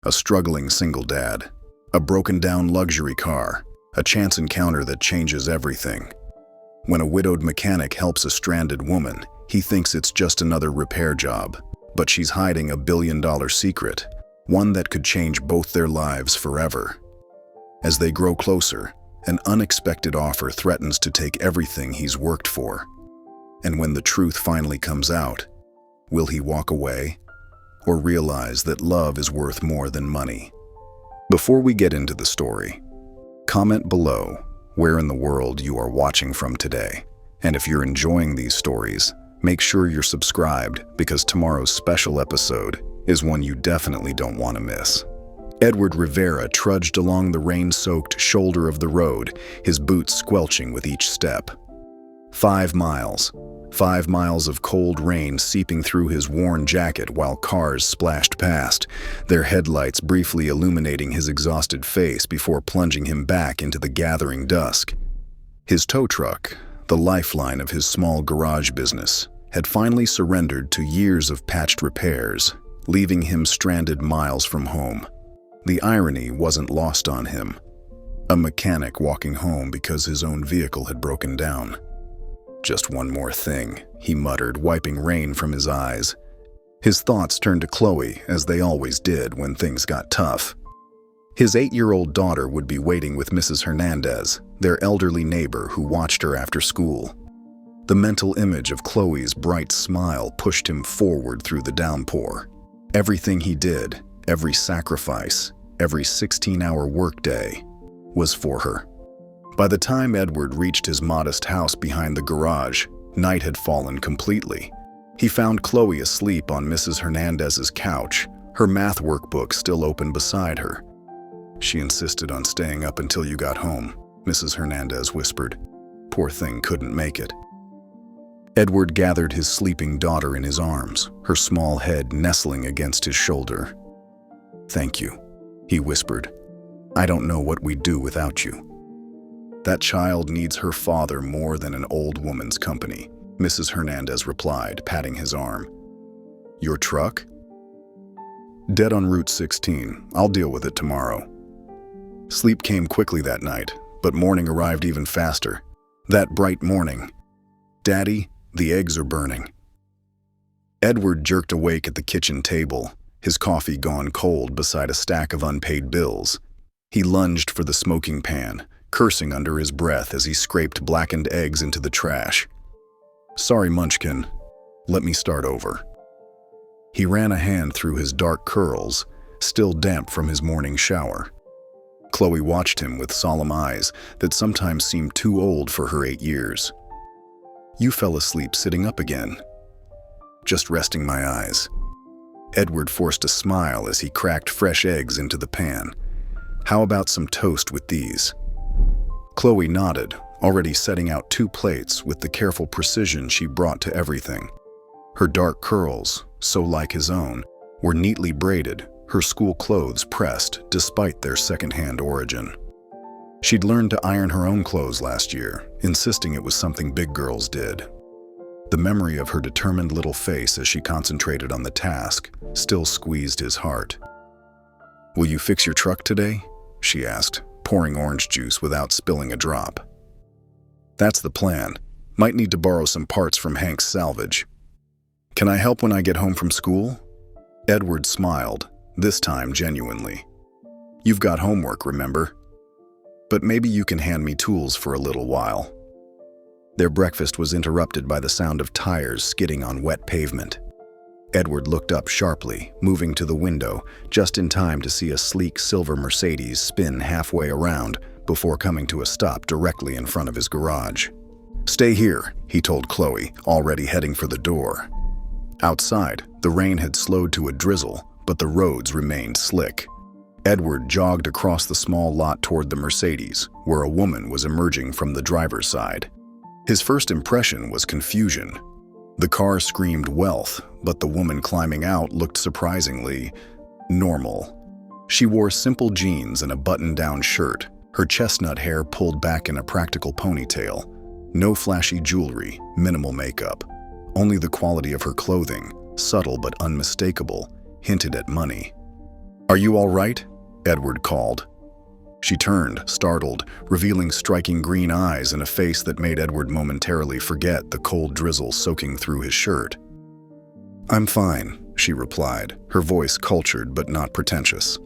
a struggling single dad, a broken-down luxury car, a chance encounter that changes everything. When a widowed mechanic helps a stranded woman, he thinks it's just another repair job, but she's hiding a billion-dollar secret, one that could change both their lives forever. As they grow closer, an unexpected offer threatens to take everything he's worked for. And when the truth finally comes out, will he walk away or realize that love is worth more than money? Before we get into the story, comment below where in the world you are watching from today. And if you're enjoying these stories, make sure you're subscribed because tomorrow's special episode is one you definitely don't want to miss. Edward Rivera trudged along the rain-soaked shoulder of the road, his boots squelching with each step. 5 miles. 5 miles of cold rain seeping through his worn jacket while cars splashed past, their headlights briefly illuminating his exhausted face before plunging him back into the gathering dusk. His tow truck, the lifeline of his small garage business, had finally surrendered to years of patched repairs, leaving him stranded miles from home. The irony wasn't lost on him. A mechanic walking home because his own vehicle had broken down. "Just one more thing," he muttered, wiping rain from his eyes. His thoughts turned to Chloe, as they always did when things got tough. His 8-year-old daughter would be waiting with Mrs. Hernandez, their elderly neighbor who watched her after school. The mental image of Chloe's bright smile pushed him forward through the downpour. Everything he did, every sacrifice, every 16-hour workday, was for her. By the time Edward reached his modest house behind the garage, night had fallen completely. He found Chloe asleep on Mrs. Hernandez's couch, her math workbook still open beside her. "She insisted on staying up until you got home," Mrs. Hernandez whispered. "Poor thing couldn't make it." Edward gathered his sleeping daughter in his arms, her small head nestling against his shoulder. "Thank you," he whispered. "I don't know what we'd do without you." "That child needs her father more than an old woman's company," Mrs. Hernandez replied, patting his arm. "Your truck?" "Dead on Route 16. I'll deal with it tomorrow." Sleep came quickly that night, but morning arrived even faster. That bright morning. "Daddy, the eggs are burning." Edward jerked awake at the kitchen table, his coffee gone cold beside a stack of unpaid bills. He lunged for the smoking pan, cursing under his breath as he scraped blackened eggs into the trash. "Sorry, Munchkin. Let me start over." He ran a hand through his dark curls, still damp from his morning shower. Chloe watched him with solemn eyes that sometimes seemed too old for her 8 years. "You fell asleep sitting up again." "Just resting my eyes." Edward forced a smile as he cracked fresh eggs into the pan. "How about some toast with these?" Chloe nodded, already setting out 2 plates with the careful precision she brought to everything. Her dark curls, so like his own, were neatly braided, her school clothes pressed despite their second-hand origin. She'd learned to iron her own clothes last year, insisting it was something big girls did. The memory of her determined little face as she concentrated on the task still squeezed his heart. "Will you fix your truck today?" she asked, pouring orange juice without spilling a drop. "That's the plan. Might need to borrow some parts from Hank's salvage." "Can I help when I get home from school?" Edward smiled, this time genuinely. "You've got homework, remember? But maybe you can hand me tools for a little while." Their breakfast was interrupted by the sound of tires skidding on wet pavement. Edward looked up sharply, moving to the window, just in time to see a sleek silver Mercedes spin halfway around before coming to a stop directly in front of his garage. "Stay here," he told Chloe, already heading for the door. Outside, the rain had slowed to a drizzle, but the roads remained slick. Edward jogged across the small lot toward the Mercedes, where a woman was emerging from the driver's side. His first impression was confusion. The car screamed wealth, but the woman climbing out looked surprisingly normal. She wore simple jeans and a button-down shirt, her chestnut hair pulled back in a practical ponytail. No flashy jewelry, minimal makeup. Only the quality of her clothing, subtle but unmistakable, hinted at money. "Are you all right?" Edward called. She turned, startled, revealing striking green eyes and a face that made Edward momentarily forget the cold drizzle soaking through his shirt. "I'm fine," she replied, her voice cultured but not pretentious.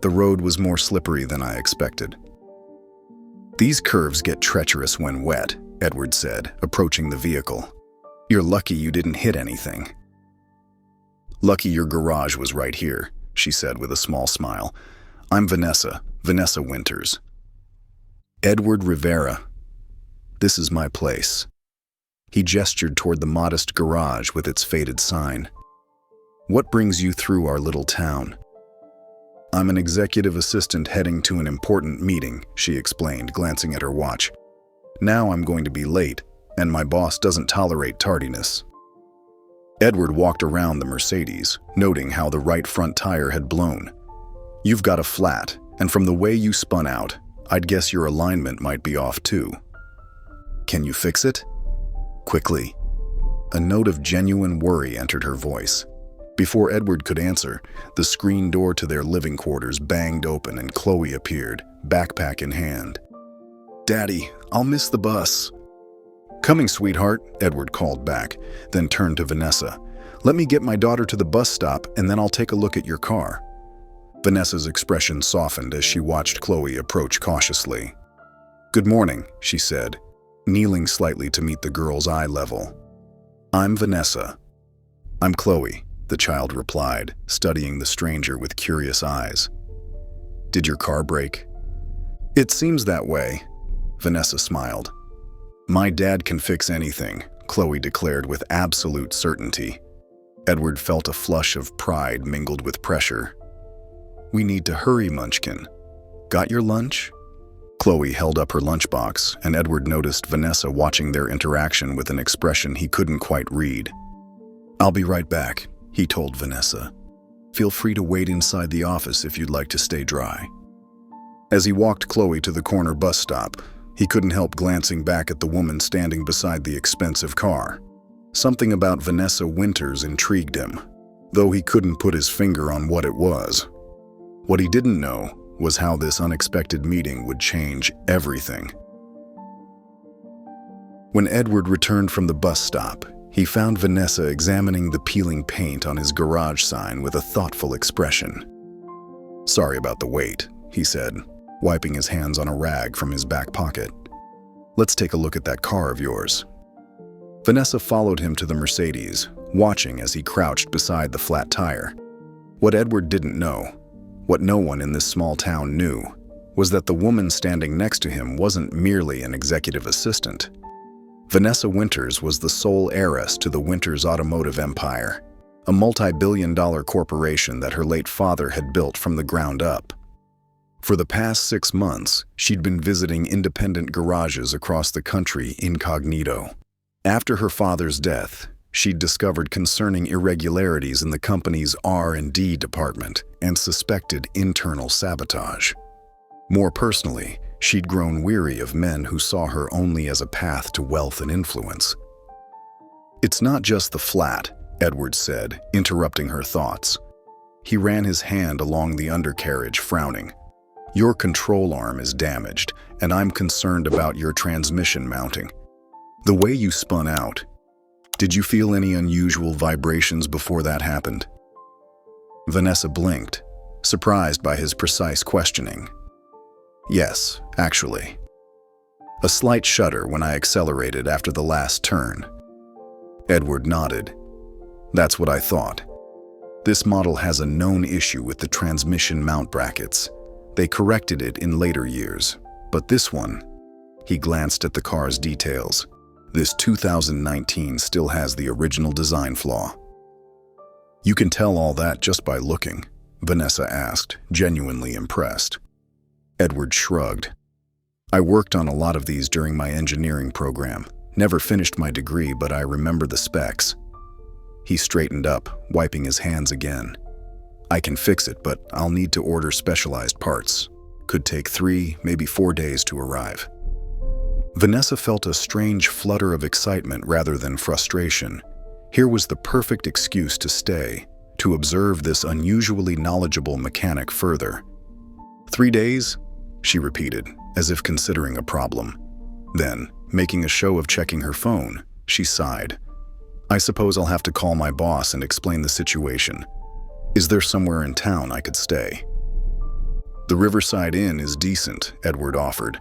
The road was more slippery than I expected. "These curves get treacherous when wet," Edward said, approaching the vehicle. "You're lucky you didn't hit anything." "Lucky your garage was right here," she said with a small smile. "I'm Vanessa Winters." "Edward Rivera. This is my place." He gestured toward the modest garage with its faded sign. "What brings you through our little town?" "I'm an executive assistant heading to an important meeting," she explained, glancing at her watch. "Now I'm going to be late, and my boss doesn't tolerate tardiness." Edward walked around the Mercedes, noting how the right front tire had blown. "You've got a flat, and from the way you spun out, I'd guess your alignment might be off too. Can you fix it?" Quickly. A note of genuine worry entered her voice. Before Edward could answer, the screen door to their living quarters banged open and Chloe appeared, backpack in hand. "Daddy, I'll miss the bus." "Coming, sweetheart," Edward called back, then turned to Vanessa. "Let me get my daughter to the bus stop, and then I'll take a look at your car." Vanessa's expression softened as she watched Chloe approach cautiously. "Good morning," she said, kneeling slightly to meet the girl's eye level. "I'm Vanessa." "I'm Chloe," the child replied, studying the stranger with curious eyes. "Did your car break?" "It seems that way," Vanessa smiled. "My dad can fix anything," Chloe declared with absolute certainty. Edward felt a flush of pride mingled with pressure. "We need to hurry, Munchkin. Got your lunch?" Chloe held up her lunchbox, and Edward noticed Vanessa watching their interaction with an expression he couldn't quite read. "I'll be right back," he told Vanessa. "Feel free to wait inside the office if you'd like to stay dry." As he walked Chloe to the corner bus stop, he couldn't help glancing back at the woman standing beside the expensive car. Something about Vanessa Winters intrigued him, though he couldn't put his finger on what it was. What he didn't know was how this unexpected meeting would change everything. When Edward returned from the bus stop, he found Vanessa examining the peeling paint on his garage sign with a thoughtful expression. "Sorry about the wait," he said, wiping his hands on a rag from his back pocket. "Let's take a look at that car of yours." Vanessa followed him to the Mercedes, watching as he crouched beside the flat tire. What Edward didn't know, what no one in this small town knew, was that the woman standing next to him wasn't merely an executive assistant. Vanessa Winters was the sole heiress to the Winters automotive empire, a multi-billion-dollar corporation that her late father had built from the ground up. For the past 6 months, she'd been visiting independent garages across the country incognito. After her father's death, she'd discovered concerning irregularities in the company's R&D department and suspected internal sabotage. More personally, she'd grown weary of men who saw her only as a path to wealth and influence. "It's not just the flat," Edward said, interrupting her thoughts. He ran his hand along the undercarriage, frowning. "Your control arm is damaged, and I'm concerned about your transmission mounting. The way you spun out, did you feel any unusual vibrations before that happened?" Vanessa blinked, surprised by his precise questioning. "Yes, actually. A slight shudder when I accelerated after the last turn." Edward nodded. "That's what I thought. This model has a known issue with the transmission mount brackets. They corrected it in later years, but this one," he glanced at the car's details, "this 2019 still has the original design flaw." "You can tell all that just by looking?" Vanessa asked, genuinely impressed. Edward shrugged. "I worked on a lot of these during my engineering program. Never finished my degree, but I remember the specs." He straightened up, wiping his hands again. "I can fix it, but I'll need to order specialized parts. Could take 3, maybe 4 days to arrive." Vanessa felt a strange flutter of excitement rather than frustration. Here was the perfect excuse to stay, to observe this unusually knowledgeable mechanic further. 3 days? She repeated, as if considering a problem. Then, making a show of checking her phone, she sighed. I suppose I'll have to call my boss and explain the situation. Is there somewhere in town I could stay? The Riverside Inn is decent, Edward offered.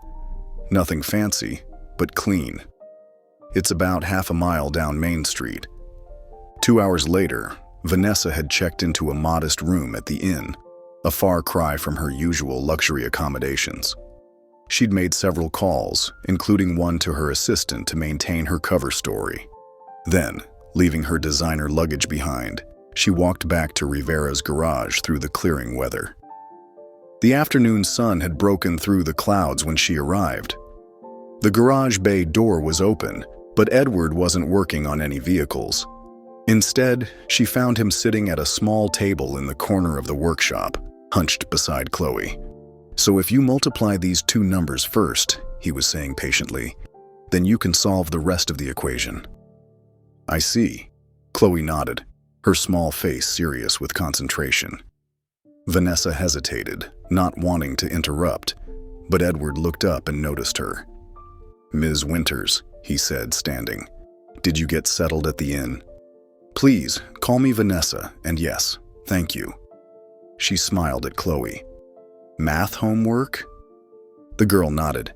Nothing fancy, but clean. It's about half a mile down Main Street. 2 hours later, Vanessa had checked into a modest room at the inn, a far cry from her usual luxury accommodations. She'd made several calls, including one to her assistant to maintain her cover story. Then, leaving her designer luggage behind, she walked back to Rivera's garage through the clearing weather. The afternoon sun had broken through the clouds when she arrived. The garage bay door was open, but Edward wasn't working on any vehicles. Instead, she found him sitting at a small table in the corner of the workshop, hunched beside Chloe. So if you multiply these two numbers first, he was saying patiently, then you can solve the rest of the equation. I see. Chloe nodded, her small face serious with concentration. Vanessa hesitated, not wanting to interrupt, but Edward looked up and noticed her. Ms. Winters, he said, standing. Did you get settled at the inn? Please, call me Vanessa, and yes, thank you. She smiled at Chloe. Math homework? The girl nodded.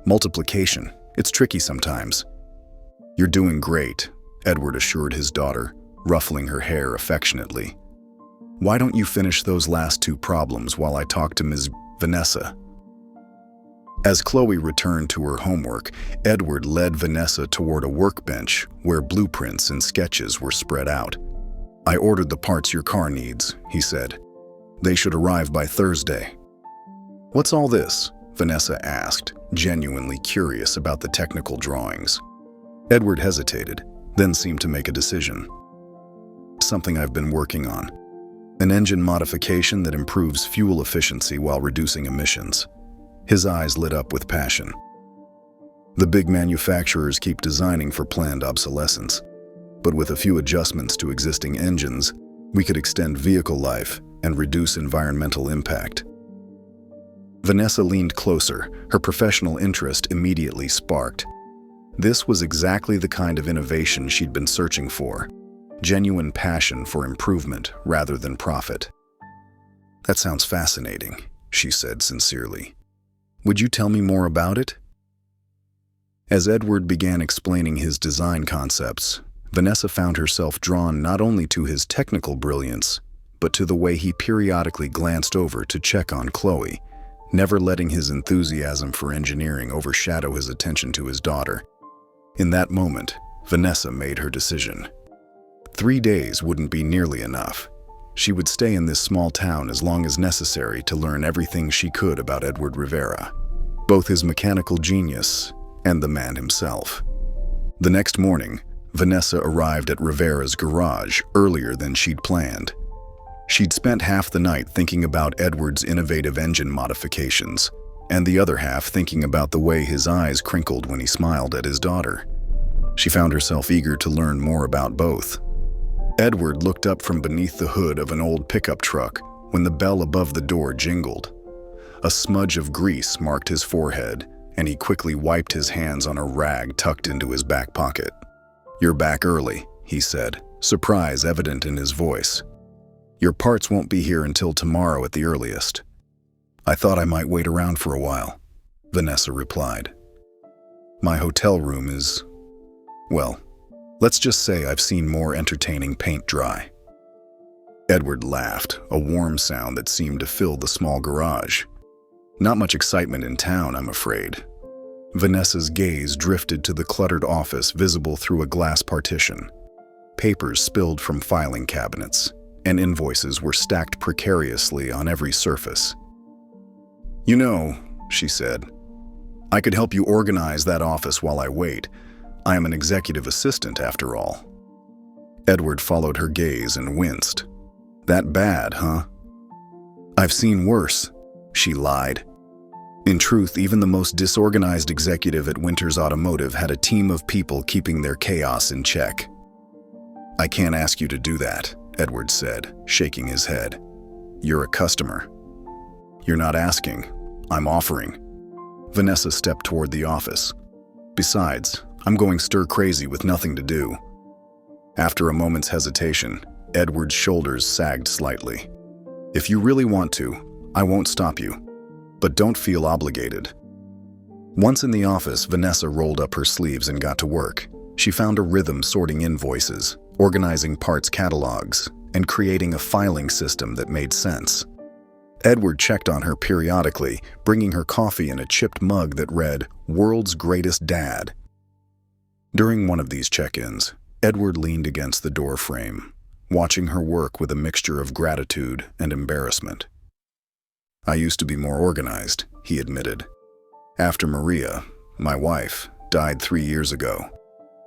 Multiplication. It's tricky sometimes. You're doing great, Edward assured his daughter, ruffling her hair affectionately. Why don't you finish those last two problems while I talk to Ms. Vanessa? As Chloe returned to her homework, Edward led Vanessa toward a workbench where blueprints and sketches were spread out. I ordered the parts your car needs, he said. They should arrive by Thursday. What's all this? Vanessa asked, genuinely curious about the technical drawings. Edward hesitated, then seemed to make a decision. Something I've been working on. An engine modification that improves fuel efficiency while reducing emissions. His eyes lit up with passion. The big manufacturers keep designing for planned obsolescence, but with a few adjustments to existing engines, we could extend vehicle life and reduce environmental impact. Vanessa leaned closer, her professional interest immediately sparked. This was exactly the kind of innovation she'd been searching for, genuine passion for improvement rather than profit. That sounds fascinating, she said sincerely. Would you tell me more about it? As Edward began explaining his design concepts, Vanessa found herself drawn not only to his technical brilliance, but to the way he periodically glanced over to check on Chloe, never letting his enthusiasm for engineering overshadow his attention to his daughter. In that moment, Vanessa made her decision. 3 days wouldn't be nearly enough. She would stay in this small town as long as necessary to learn everything she could about Edward Rivera, both his mechanical genius and the man himself. The next morning, Vanessa arrived at Rivera's garage earlier than she'd planned. She'd spent half the night thinking about Edward's innovative engine modifications, and the other half thinking about the way his eyes crinkled when he smiled at his daughter. She found herself eager to learn more about both. Edward looked up from beneath the hood of an old pickup truck when the bell above the door jingled. A smudge of grease marked his forehead, and he quickly wiped his hands on a rag tucked into his back pocket. "You're back early," he said, surprise evident in his voice. "Your parts won't be here until tomorrow at the earliest." "I thought I might wait around for a while," Vanessa replied. "My hotel room is, well, let's just say I've seen more entertaining paint dry." Edward laughed, a warm sound that seemed to fill the small garage. "Not much excitement in town, I'm afraid." Vanessa's gaze drifted to the cluttered office visible through a glass partition. Papers spilled from filing cabinets, and invoices were stacked precariously on every surface. "You know," she said, "I could help you organize that office while I wait. I am an executive assistant, after all." Edward followed her gaze and winced. "That bad, huh?" "I've seen worse," she lied. In truth, even the most disorganized executive at Winters Automotive had a team of people keeping their chaos in check. "I can't ask you to do that," Edward said, shaking his head. "You're a customer. You're not asking. I'm offering." Vanessa stepped toward the office. "Besides, I'm going stir-crazy with nothing to do." After a moment's hesitation, Edward's shoulders sagged slightly. "If you really want to, I won't stop you. But don't feel obligated." Once in the office, Vanessa rolled up her sleeves and got to work. She found a rhythm sorting invoices, organizing parts catalogs, and creating a filing system that made sense. Edward checked on her periodically, bringing her coffee in a chipped mug that read, "World's Greatest Dad." During one of these check-ins, Edward leaned against the door frame, watching her work with a mixture of gratitude and embarrassment. "I used to be more organized," he admitted. "After Maria, my wife, died 3 years ago.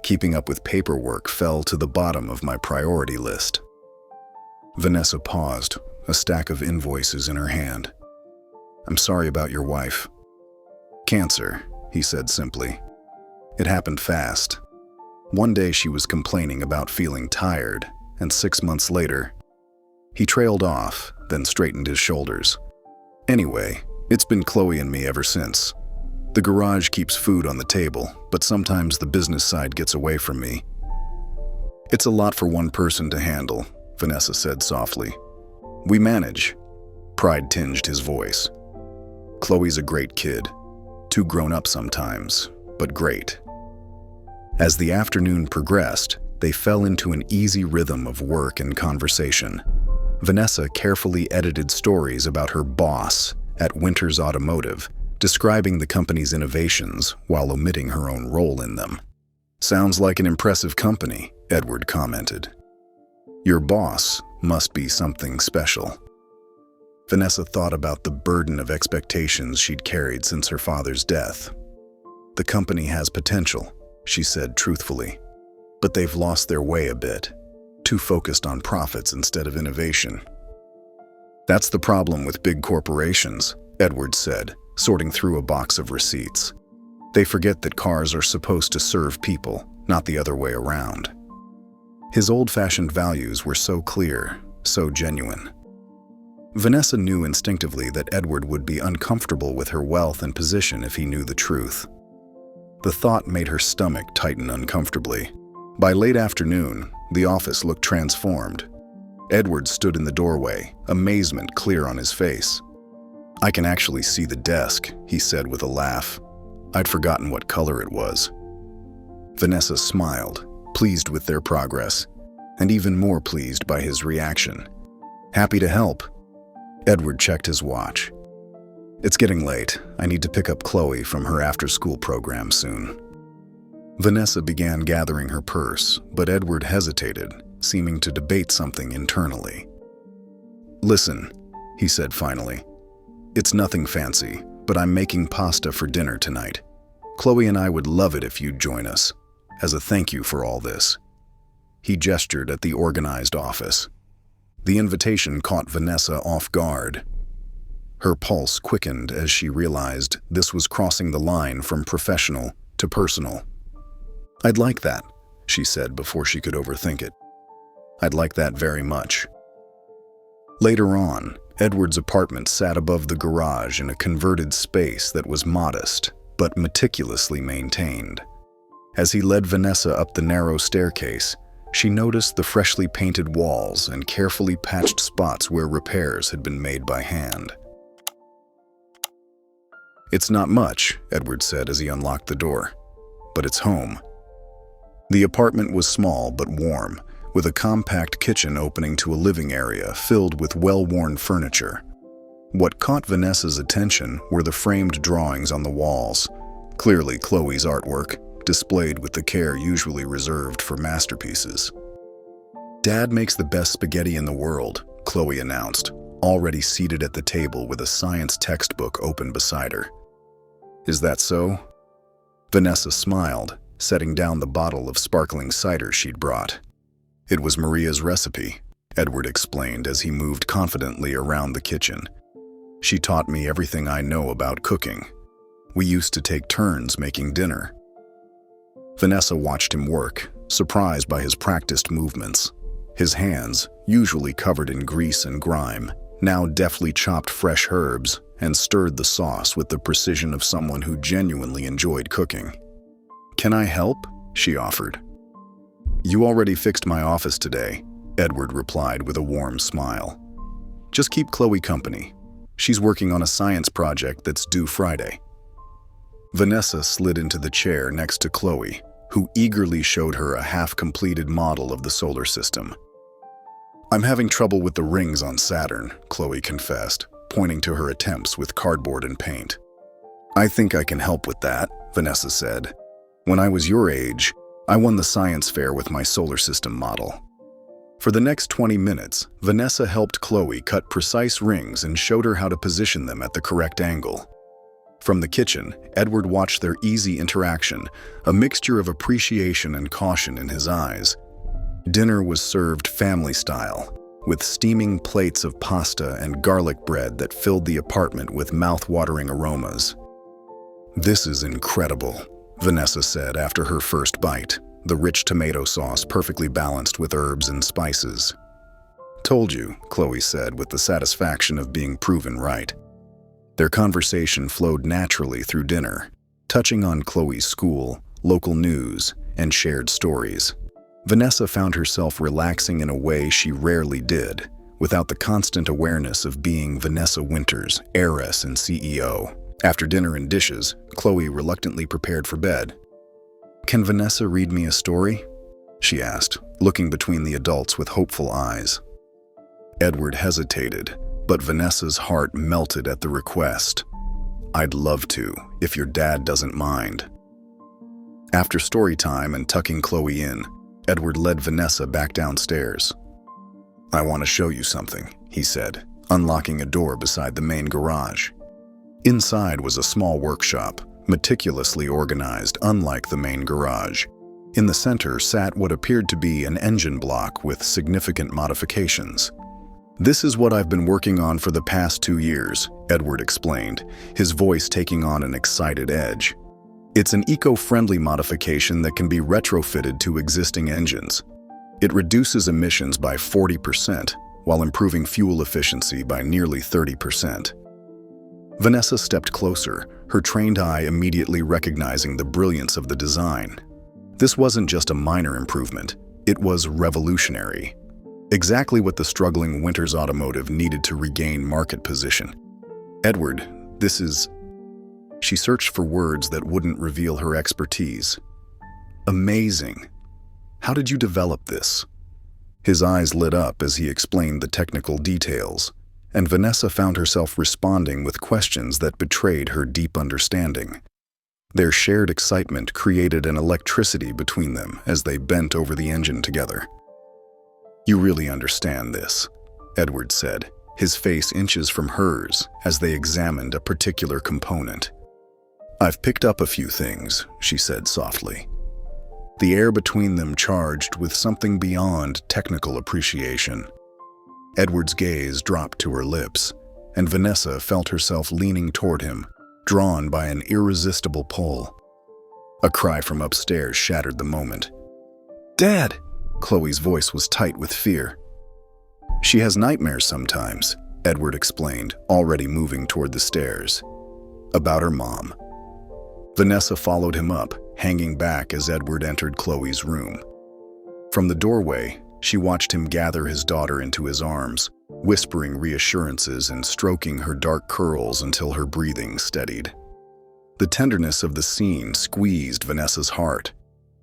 Keeping up with paperwork fell to the bottom of my priority list." Vanessa paused, a stack of invoices in her hand. "I'm sorry about your wife." "Cancer," he said simply. "It happened fast. One day she was complaining about feeling tired, and 6 months later..." He trailed off, then straightened his shoulders. "Anyway, it's been Chloe and me ever since. The garage keeps food on the table, but sometimes the business side gets away from me." "It's a lot for one person to handle," Vanessa said softly. "We manage." Pride tinged his voice. "Chloe's a great kid. Too grown up sometimes, but great." As the afternoon progressed, they fell into an easy rhythm of work and conversation. Vanessa carefully edited stories about her boss at Winters Automotive, describing the company's innovations while omitting her own role in them. "Sounds like an impressive company," Edward commented. "Your boss must be something special." Vanessa thought about the burden of expectations she'd carried since her father's death. "The company has potential," she said truthfully, "but they've lost their way a bit, too focused on profits instead of innovation." "That's the problem with big corporations," Edward said, sorting through a box of receipts. "They forget that cars are supposed to serve people, not the other way around." His old-fashioned values were so clear, so genuine. Vanessa knew instinctively that Edward would be uncomfortable with her wealth and position if he knew the truth. The thought made her stomach tighten uncomfortably. By late afternoon, the office looked transformed. Edward stood in the doorway, amazement clear on his face. "I can actually see the desk," he said with a laugh. "I'd forgotten what color it was." Vanessa smiled, pleased with their progress, and even more pleased by his reaction. "Happy to help." Edward checked his watch. "It's getting late. I need to pick up Chloe from her after-school program soon." Vanessa began gathering her purse, but Edward hesitated, seeming to debate something internally. "Listen," he said finally. "It's nothing fancy, but I'm making pasta for dinner tonight. Chloe and I would love it if you'd join us, as a thank you for all this." He gestured at the organized office. The invitation caught Vanessa off guard. Her pulse quickened as she realized this was crossing the line from professional to personal. "I'd like that," she said before she could overthink it. "I'd like that very much." Later on, Edward's apartment sat above the garage in a converted space that was modest, but meticulously maintained. As he led Vanessa up the narrow staircase, she noticed the freshly painted walls and carefully patched spots where repairs had been made by hand. "It's not much," Edward said as he unlocked the door, "but it's home." The apartment was small but warm, with a compact kitchen opening to a living area filled with well-worn furniture. What caught Vanessa's attention were the framed drawings on the walls, clearly Chloe's artwork, displayed with the care usually reserved for masterpieces. "Dad makes the best spaghetti in the world," Chloe announced, already seated at the table with a science textbook open beside her. "Is that so?" Vanessa smiled, setting down the bottle of sparkling cider she'd brought. "It was Maria's recipe," Edward explained as he moved confidently around the kitchen. "She taught me everything I know about cooking. We used to take turns making dinner." Vanessa watched him work, surprised by his practiced movements. His hands, usually covered in grease and grime, now deftly chopped fresh herbs and stirred the sauce with the precision of someone who genuinely enjoyed cooking. "Can I help?" she offered. "You already fixed my office today," Edward replied with a warm smile. "Just keep Chloe company. She's working on a science project that's due Friday." Vanessa slid into the chair next to Chloe, who eagerly showed her a half-completed model of the solar system. "I'm having trouble with the rings on Saturn," Chloe confessed, pointing to her attempts with cardboard and paint. "I think I can help with that," Vanessa said. "When I was your age, I won the science fair with my solar system model." For the next 20 minutes, Vanessa helped Chloe cut precise rings and showed her how to position them at the correct angle. From the kitchen, Edward watched their easy interaction, a mixture of appreciation and caution in his eyes. Dinner was served family style, with steaming plates of pasta and garlic bread that filled the apartment with mouth-watering aromas. "This is incredible," Vanessa said after her first bite, the rich tomato sauce perfectly balanced with herbs and spices. "Told you," Chloe said with the satisfaction of being proven right. Their conversation flowed naturally through dinner, touching on Chloe's school, local news, and shared stories. Vanessa found herself relaxing in a way she rarely did, without the constant awareness of being Vanessa Winters, heiress and CEO. After dinner and dishes, Chloe reluctantly prepared for bed. "Can Vanessa read me a story?" she asked, looking between the adults with hopeful eyes. Edward hesitated, but Vanessa's heart melted at the request. "I'd love to, if your dad doesn't mind." After story time and tucking Chloe in, Edward led Vanessa back downstairs. "I want to show you something," he said, unlocking a door beside the main garage. Inside was a small workshop, meticulously organized, unlike the main garage. In the center sat what appeared to be an engine block with significant modifications. "This is what I've been working on for the past 2 years, Edward explained, his voice taking on an excited edge. "It's an eco-friendly modification that can be retrofitted to existing engines. It reduces emissions by 40%, while improving fuel efficiency by nearly 30%. Vanessa stepped closer, her trained eye immediately recognizing the brilliance of the design. This wasn't just a minor improvement, it was revolutionary. Exactly what the struggling Winters Automotive needed to regain market position. "Edward, this is..." She searched for words that wouldn't reveal her expertise. "Amazing. How did you develop this?" His eyes lit up as he explained the technical details, and Vanessa found herself responding with questions that betrayed her deep understanding. Their shared excitement created an electricity between them as they bent over the engine together. "You really understand this," Edward said, his face inches from hers as they examined a particular component. "I've picked up a few things," she said softly. The air between them charged with something beyond technical appreciation. Edward's gaze dropped to her lips, and Vanessa felt herself leaning toward him, drawn by an irresistible pull. A cry from upstairs shattered the moment. "Dad!" Chloe's voice was tight with fear. "She has nightmares sometimes," Edward explained, already moving toward the stairs. "About her mom." Vanessa followed him up, hanging back as Edward entered Chloe's room. From the doorway, she watched him gather his daughter into his arms, whispering reassurances and stroking her dark curls until her breathing steadied. The tenderness of the scene squeezed Vanessa's heart.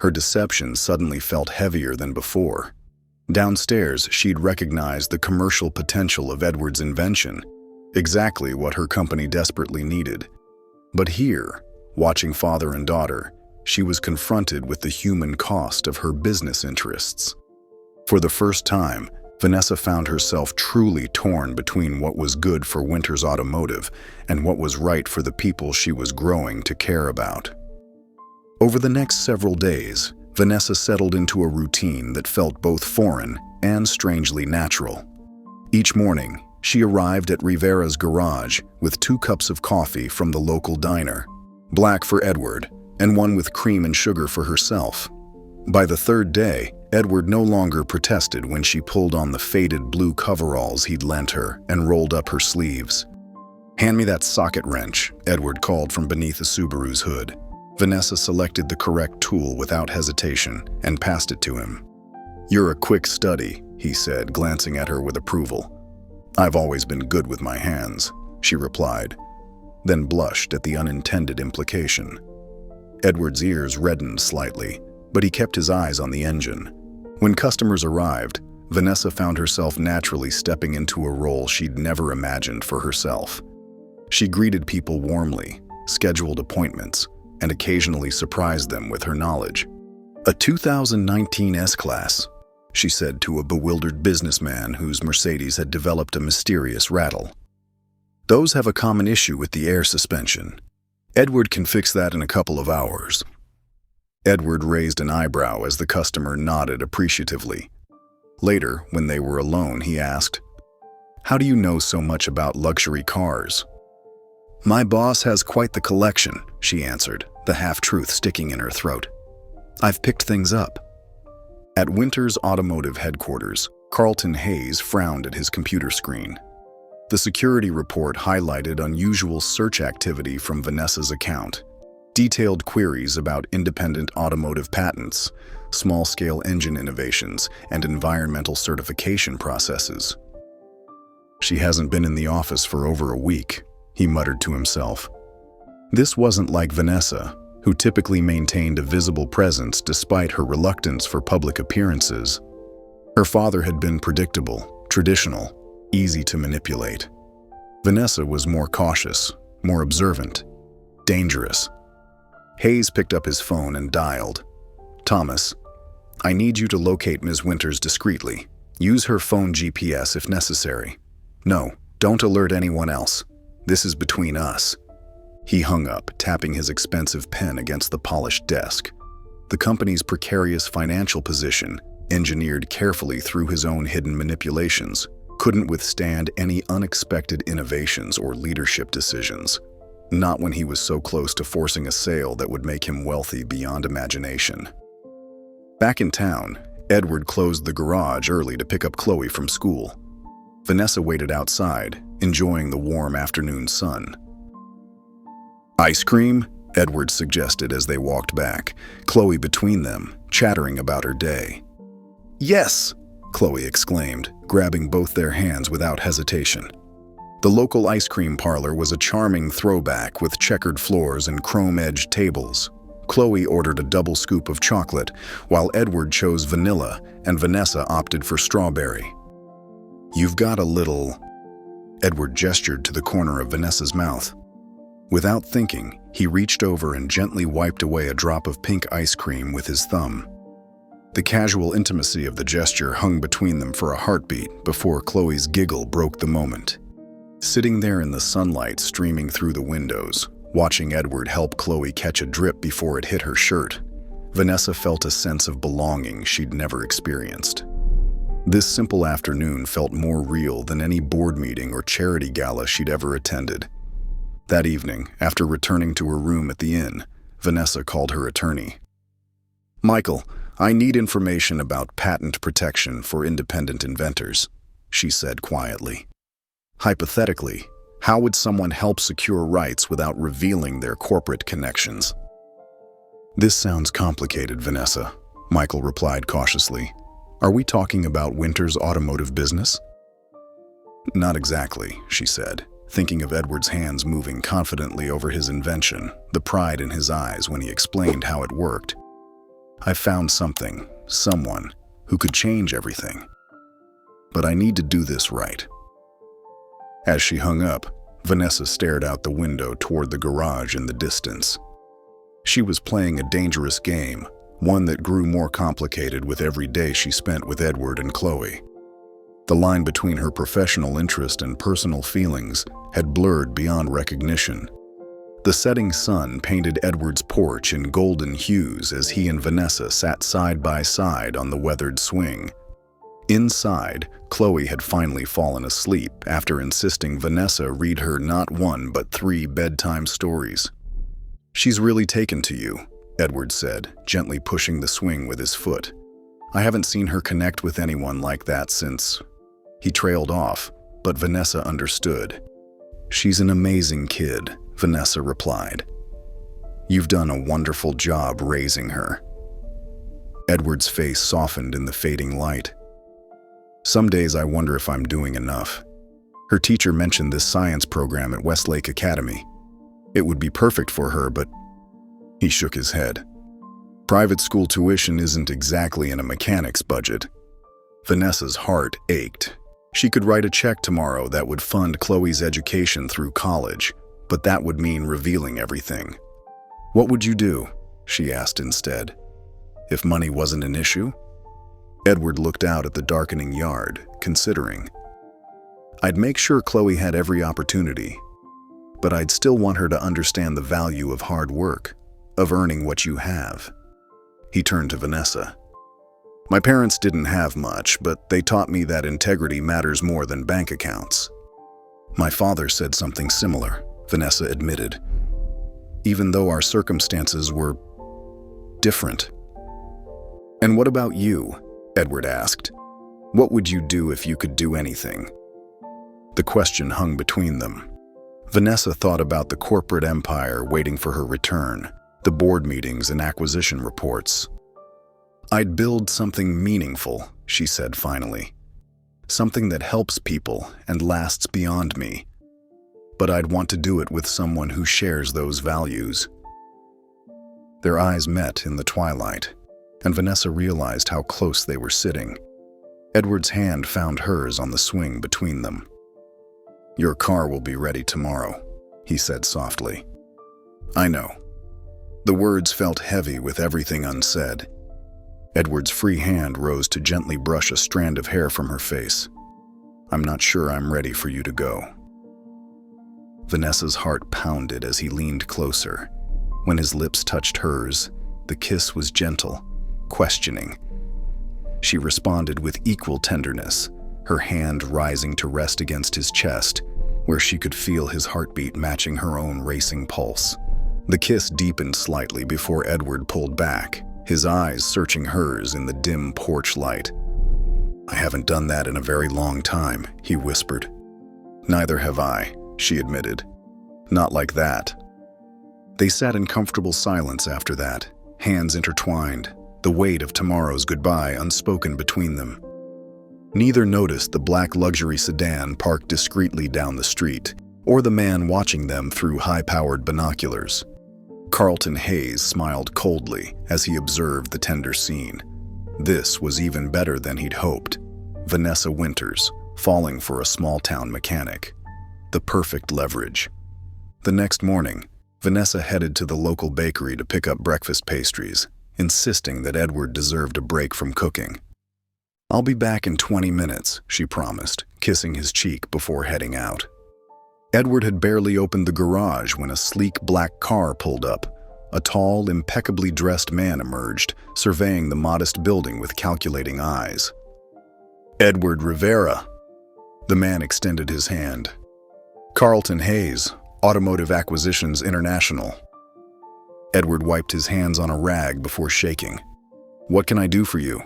Her deception suddenly felt heavier than before. Downstairs, she'd recognized the commercial potential of Edward's invention, exactly what her company desperately needed. But here, watching father and daughter, she was confronted with the human cost of her business interests. For the first time, Vanessa found herself truly torn between what was good for Winters Automotive and what was right for the people she was growing to care about. Over the next several days, Vanessa settled into a routine that felt both foreign and strangely natural. Each morning, she arrived at Rivera's garage with 2 cups of coffee from the local diner, black for Edward and one with cream and sugar for herself. By the 3rd day, Edward no longer protested when she pulled on the faded blue coveralls he'd lent her and rolled up her sleeves. "Hand me that socket wrench," Edward called from beneath the Subaru's hood. Vanessa selected the correct tool without hesitation and passed it to him. "You're a quick study," he said, glancing at her with approval. "I've always been good with my hands," she replied, then blushed at the unintended implication. Edward's ears reddened slightly, but he kept his eyes on the engine. When customers arrived, Vanessa found herself naturally stepping into a role she'd never imagined for herself. She greeted people warmly, scheduled appointments, and occasionally surprised them with her knowledge. "A 2019 S-Class," she said to a bewildered businessman whose Mercedes had developed a mysterious rattle. "Those have a common issue with the air suspension. Edward can fix that in a couple of hours." Edward raised an eyebrow as the customer nodded appreciatively. Later, when they were alone, he asked, "How do you know so much about luxury cars?" "My boss has quite the collection," she answered, the half-truth sticking in her throat. "I've picked things up." At Winter's automotive headquarters, Carlton Hayes frowned at his computer screen. The security report highlighted unusual search activity from Vanessa's account, detailed queries about independent automotive patents, small-scale engine innovations, and environmental certification processes. "She hasn't been in the office for over a week," he muttered to himself. This wasn't like Vanessa, who typically maintained a visible presence despite her reluctance for public appearances. Her father had been predictable, traditional, easy to manipulate. Vanessa was more cautious, more observant, dangerous. Hayes picked up his phone and dialed. "Thomas, I need you to locate Ms. Winters discreetly. Use her phone GPS if necessary. No, don't alert anyone else. This is between us." He hung up, tapping his expensive pen against the polished desk. The company's precarious financial position, engineered carefully through his own hidden manipulations, couldn't withstand any unexpected innovations or leadership decisions. Not when he was so close to forcing a sale that would make him wealthy beyond imagination. Back in town, Edward closed the garage early to pick up Chloe from school. Vanessa waited outside, enjoying the warm afternoon sun. "Ice cream?" Edward suggested as they walked back, Chloe between them, chattering about her day. "Yes!" Chloe exclaimed, grabbing both their hands without hesitation. The local ice cream parlor was a charming throwback with checkered floors and chrome-edged tables. Chloe ordered a double scoop of chocolate, while Edward chose vanilla and Vanessa opted for strawberry. "You've got a little..." Edward gestured to the corner of Vanessa's mouth. Without thinking, he reached over and gently wiped away a drop of pink ice cream with his thumb. The casual intimacy of the gesture hung between them for a heartbeat before Chloe's giggle broke the moment. Sitting there in the sunlight streaming through the windows, watching Edward help Chloe catch a drip before it hit her shirt, Vanessa felt a sense of belonging she'd never experienced. This simple afternoon felt more real than any board meeting or charity gala she'd ever attended. That evening, after returning to her room at the inn, Vanessa called her attorney. "Michael, I need information about patent protection for independent inventors," she said quietly. "Hypothetically, how would someone help secure rights without revealing their corporate connections?" "This sounds complicated, Vanessa," Michael replied cautiously. "Are we talking about Winter's automotive business?" "Not exactly," she said, thinking of Edward's hands moving confidently over his invention, the pride in his eyes when he explained how it worked. "I found something, someone, who could change everything. But I need to do this right." As she hung up, Vanessa stared out the window toward the garage in the distance. She was playing a dangerous game, one that grew more complicated with every day she spent with Edward and Chloe. The line between her professional interest and personal feelings had blurred beyond recognition. The setting sun painted Edward's porch in golden hues as he and Vanessa sat side by side on the weathered swing. Inside, Chloe had finally fallen asleep after insisting Vanessa read her not one but 3 bedtime stories. "She's really taken to you," Edward said, gently pushing the swing with his foot. I haven't seen her connect with anyone like that since. He trailed off, but Vanessa understood. She's an amazing kid, Vanessa replied. You've done a wonderful job raising her. Edward's face softened in the fading light. Some days I wonder if I'm doing enough. Her teacher mentioned this science program at Westlake Academy. It would be perfect for her, but he shook his head. Private school tuition isn't exactly in a mechanic's budget. Vanessa's heart ached. She could write a check tomorrow that would fund Chloe's education through college, but that would mean revealing everything. What would you do? She asked instead. If money wasn't an issue? Edward looked out at the darkening yard, considering. I'd make sure Chloe had every opportunity, but I'd still want her to understand the value of hard work, of earning what you have. He turned to Vanessa. My parents didn't have much, but they taught me that integrity matters more than bank accounts. My father said something similar, Vanessa admitted, even though our circumstances were different. And what about you? Edward asked. What would you do if you could do anything? The question hung between them. Vanessa thought about the corporate empire waiting for her return, the board meetings and acquisition reports. I'd build something meaningful, she said finally. Something that helps people and lasts beyond me. But I'd want to do it with someone who shares those values. Their eyes met in the twilight, and Vanessa realized how close they were sitting. Edward's hand found hers on the swing between them. Your car will be ready tomorrow, he said softly. I know. The words felt heavy with everything unsaid. Edward's free hand rose to gently brush a strand of hair from her face. I'm not sure I'm ready for you to go. Vanessa's heart pounded as he leaned closer. When his lips touched hers, the kiss was gentle, questioning. She responded with equal tenderness, her hand rising to rest against his chest, where she could feel his heartbeat matching her own racing pulse. The kiss deepened slightly before Edward pulled back, his eyes searching hers in the dim porch light. I haven't done that in a very long time, he whispered. Neither have I, she admitted. Not like that. They sat in comfortable silence after that, hands intertwined, the weight of tomorrow's goodbye unspoken between them. Neither noticed the black luxury sedan parked discreetly down the street, or the man watching them through high-powered binoculars. Carlton Hayes smiled coldly as he observed the tender scene. This was even better than he'd hoped. Vanessa Winters, falling for a small-town mechanic. The perfect leverage. The next morning, Vanessa headed to the local bakery to pick up breakfast pastries, insisting that Edward deserved a break from cooking. I'll be back in 20 minutes, she promised, kissing his cheek before heading out. Edward had barely opened the garage when a sleek black car pulled up. A tall, impeccably dressed man emerged, surveying the modest building with calculating eyes. Edward Rivera. The man extended his hand. Carlton Hayes, Automotive Acquisitions International. Edward wiped his hands on a rag before shaking. What can I do for you?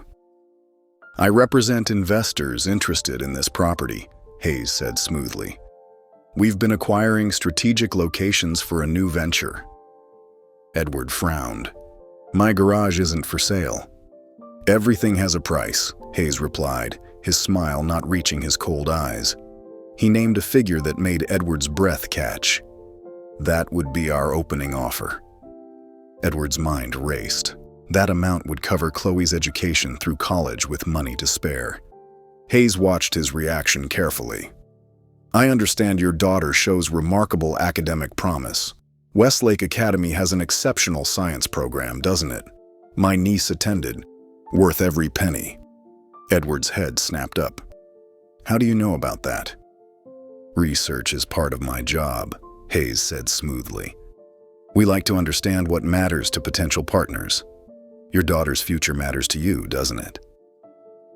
I represent investors interested in this property, Hayes said smoothly. We've been acquiring strategic locations for a new venture. Edward frowned. My garage isn't for sale. Everything has a price, Hayes replied, his smile not reaching his cold eyes. He named a figure that made Edward's breath catch. That would be our opening offer. Edward's mind raced. That amount would cover Chloe's education through college with money to spare. Hayes watched his reaction carefully. I understand your daughter shows remarkable academic promise. Westlake Academy has an exceptional science program, doesn't it? My niece attended. Worth every penny. Edward's head snapped up. How do you know about that? Research is part of my job, Hayes said smoothly. We like to understand what matters to potential partners. Your daughter's future matters to you, doesn't it?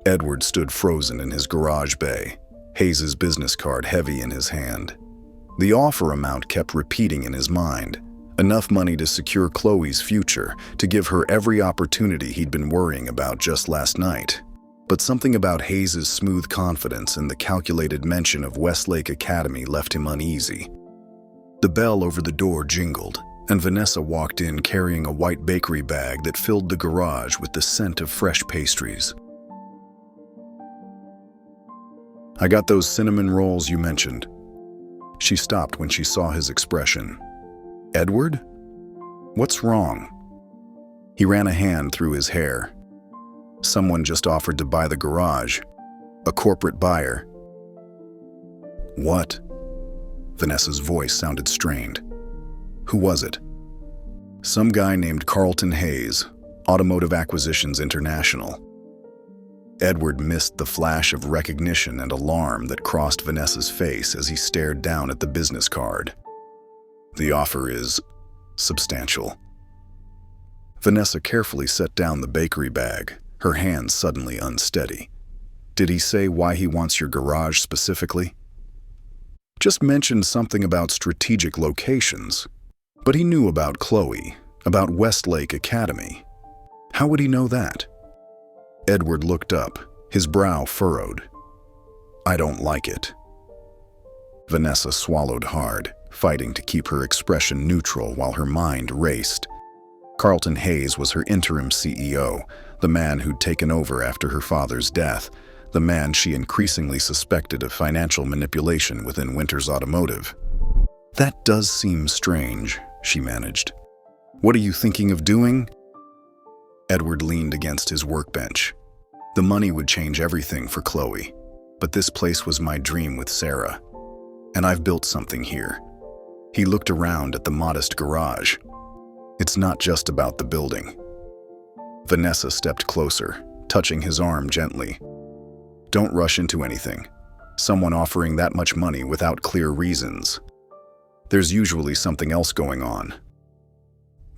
Edward stood frozen in his garage bay, Hayes's business card heavy in his hand. The offer amount kept repeating in his mind, Enough money to secure Chloe's future, to give her every opportunity he'd been worrying about just last night. But something about Hayes' smooth confidence and the calculated mention of Westlake Academy left him uneasy. The bell over the door jingled, and Vanessa walked in carrying a white bakery bag that filled the garage with the scent of fresh pastries. "I got those cinnamon rolls you mentioned." She stopped when she saw his expression. "Edward? What's wrong?" He ran a hand through his hair. "Someone just offered to buy the garage. A corporate buyer." "What?" Vanessa's voice sounded strained. "Who was it?" "Some guy named Carlton Hayes, Automotive Acquisitions International." Edward missed the flash of recognition and alarm that crossed Vanessa's face as he stared down at the business card. "The offer is substantial." Vanessa carefully set down the bakery bag, her hands suddenly unsteady. "Did he say why he wants your garage specifically?" "Just mentioned something about strategic locations. But he knew about Chloe, about Westlake Academy. How would he know that?" Edward looked up, his brow furrowed. "I don't like it." Vanessa swallowed hard, fighting to keep her expression neutral while her mind raced. Carlton Hayes was her interim CEO, the man who'd taken over after her father's death, the man she increasingly suspected of financial manipulation within Winters Automotive. "That does seem strange," she managed. "What are you thinking of doing?" Edward leaned against his workbench. "The money would change everything for Chloe, but this place was my dream with Sarah, and I've built something here." He looked around at the modest garage. "It's not just about the building." Vanessa stepped closer, touching his arm gently. "Don't rush into anything. Someone offering that much money without clear reasons. There's usually something else going on."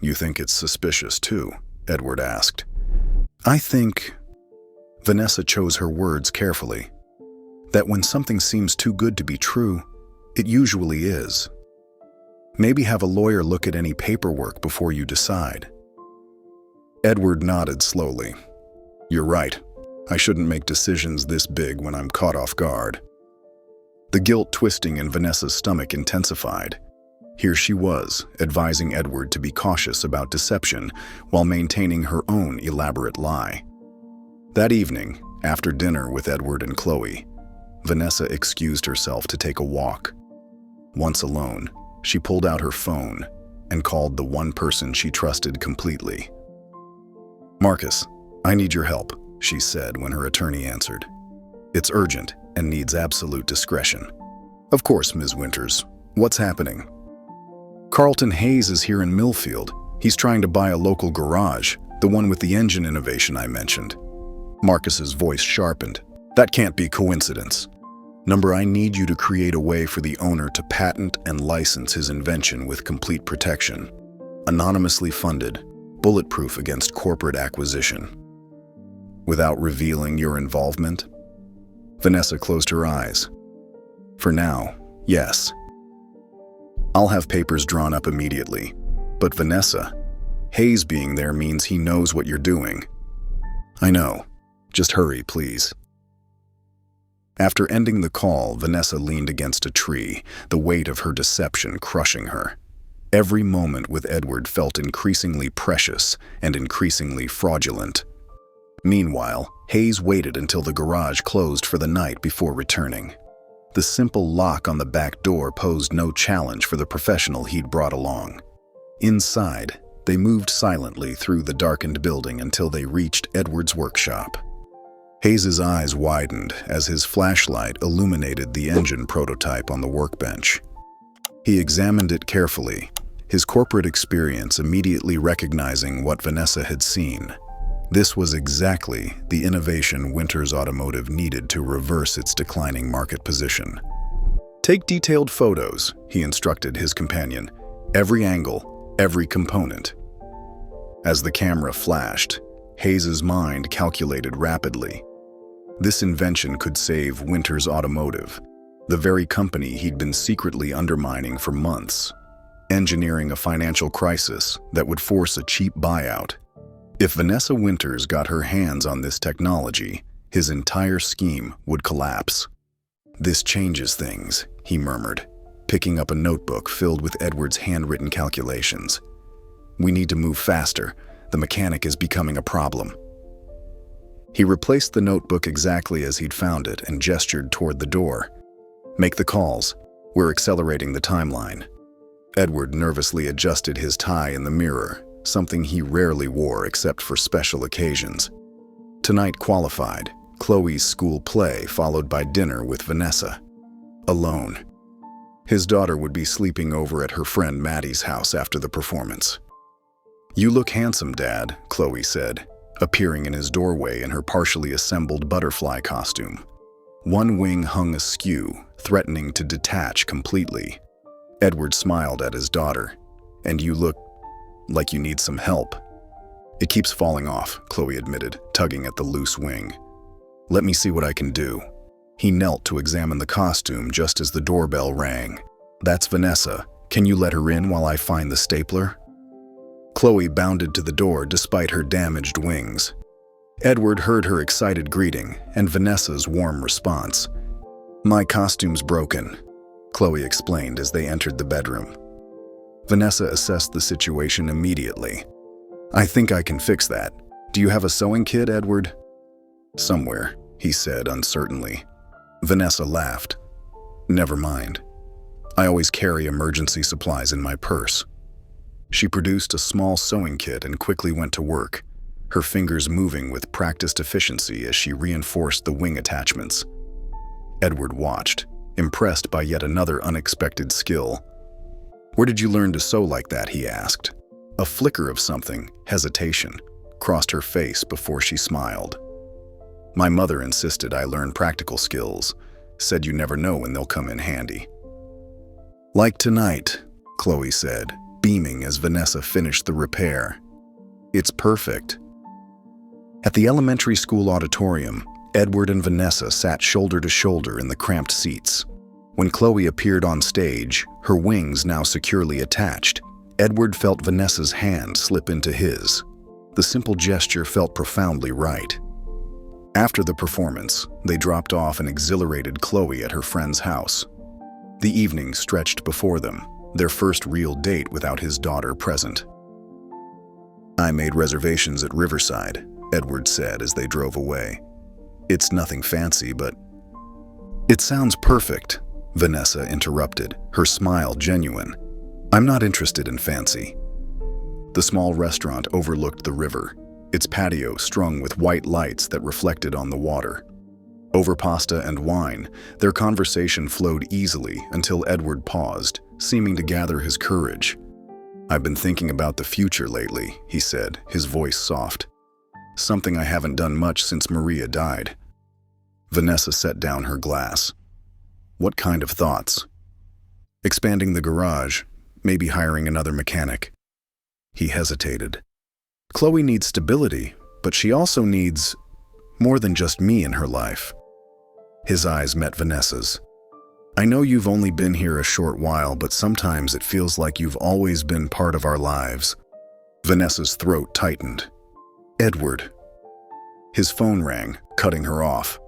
"You think it's suspicious too?" Edward asked. "I think," Vanessa chose her words carefully, "that when something seems too good to be true, it usually is. Maybe have a lawyer look at any paperwork before you decide." Edward nodded slowly. "You're right. I shouldn't make decisions this big when I'm caught off guard." The guilt twisting in Vanessa's stomach intensified. Here she was, advising Edward to be cautious about deception while maintaining her own elaborate lie. That evening, after dinner with Edward and Chloe, Vanessa excused herself to take a walk. Once alone, she pulled out her phone and called the one person she trusted completely. "Marcus, I need your help," she said when her attorney answered. "It's urgent and needs absolute discretion." "Of course, Ms. Winters. What's happening?" "Carlton Hayes is here in Millfield. He's trying to buy a local garage, the one with the engine innovation I mentioned." Marcus's voice sharpened. "That can't be coincidence. I need you to create a way for the owner to patent and license his invention with complete protection. Anonymously funded, bulletproof against corporate acquisition. Without revealing your involvement?" Vanessa closed her eyes. "For now, yes. I'll have papers drawn up immediately. But Vanessa, Hayes being there means he knows what you're doing." "I know. Just hurry, please." After ending the call, Vanessa leaned against a tree, the weight of her deception crushing her. Every moment with Edward felt increasingly precious and increasingly fraudulent. Meanwhile, Hayes waited until the garage closed for the night before returning. The simple lock on the back door posed no challenge for the professional he'd brought along. Inside, they moved silently through the darkened building until they reached Edward's workshop. Hayes's eyes widened as his flashlight illuminated the engine prototype on the workbench. He examined it carefully, his corporate experience immediately recognizing what Vanessa had seen. This was exactly the innovation Winters Automotive needed to reverse its declining market position. "Take detailed photos," he instructed his companion. "Every angle, every component." As the camera flashed, Hayes's mind calculated rapidly. This invention could save Winters Automotive, the very company he'd been secretly undermining for months. engineering a financial crisis that would force a cheap buyout. If Vanessa Winters got her hands on this technology, his entire scheme would collapse. "This changes things," he murmured, picking up a notebook filled with Edward's handwritten calculations. "We need to move faster. The mechanic is becoming a problem." He replaced the notebook exactly as he'd found it and gestured toward the door. "Make the calls. We're accelerating the timeline." Edward nervously adjusted his tie in the mirror, something he rarely wore except for special occasions. Tonight qualified, Chloe's school play followed by dinner with Vanessa. Alone. His daughter would be sleeping over at her friend Maddie's house after the performance. "You look handsome, Dad," Chloe said, appearing in his doorway in her partially assembled butterfly costume. One wing hung askew, threatening to detach completely. Edward smiled at his daughter. "And you look like you need some help." "It keeps falling off," Chloe admitted, tugging at the loose wing. "Let me see what I can do." He knelt to examine the costume just as the doorbell rang. "That's Vanessa. Can you let her in while I find the stapler?" Chloe bounded to the door despite her damaged wings. Edward heard her excited greeting and Vanessa's warm response. "My costume's broken," Chloe explained as they entered the bedroom. Vanessa assessed the situation immediately. "I think I can fix that. Do you have a sewing kit, Edward?" "Somewhere," he said uncertainly. Vanessa laughed. "Never mind. I always carry emergency supplies in my purse." She produced a small sewing kit and quickly went to work, her fingers moving with practiced efficiency as she reinforced the wing attachments. Edward watched, impressed by yet another unexpected skill. "Where did you learn to sew like that?" he asked. A flicker of something, hesitation, crossed her face before she smiled. "My mother insisted I learn practical skills, said you never know when they'll come in handy." "Like tonight," Chloe said, beaming as Vanessa finished the repair. "It's perfect." At the elementary school auditorium, Edward and Vanessa sat shoulder to shoulder in the cramped seats. When Chloe appeared on stage, her wings now securely attached, Edward felt Vanessa's hand slip into his. The simple gesture felt profoundly right. After the performance, they dropped off an exhilarated Chloe at her friend's house. The evening stretched before them, their first real date without his daughter present. "I made reservations at Riverside," Edward said as they drove away. "It's nothing fancy, but—" "It sounds perfect," Vanessa interrupted, her smile genuine. "I'm not interested in fancy." The small restaurant overlooked the river, its patio strung with white lights that reflected on the water. Over pasta and wine, their conversation flowed easily until Edward paused, seeming to gather his courage. "I've been thinking about the future lately," he said, his voice soft. "Something I haven't done much since Maria died." Vanessa set down her glass. "What kind of thoughts?" "Expanding the garage, maybe hiring another mechanic." He hesitated. "Chloe needs stability, but she also needs more than just me in her life." His eyes met Vanessa's. "I know you've only been here a short while, but sometimes it feels like you've always been part of our lives." Vanessa's throat tightened. "Edward." His phone rang, cutting her off.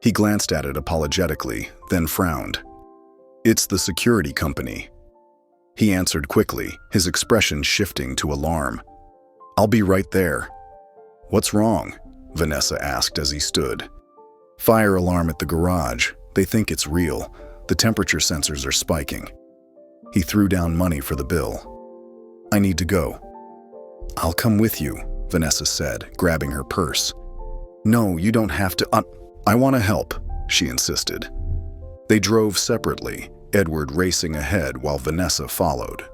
He glanced at it apologetically, then frowned. "It's the security company." He answered quickly, his expression shifting to alarm. "I'll be right there." "What's wrong?" Vanessa asked as he stood. "Fire alarm at the garage. They think it's real. The temperature sensors are spiking." He threw down money for the bill. "I need to go." "I'll come with you," Vanessa said, grabbing her purse. "No, you don't have to. I want to help," she insisted. They drove separately, Edward racing ahead while Vanessa followed.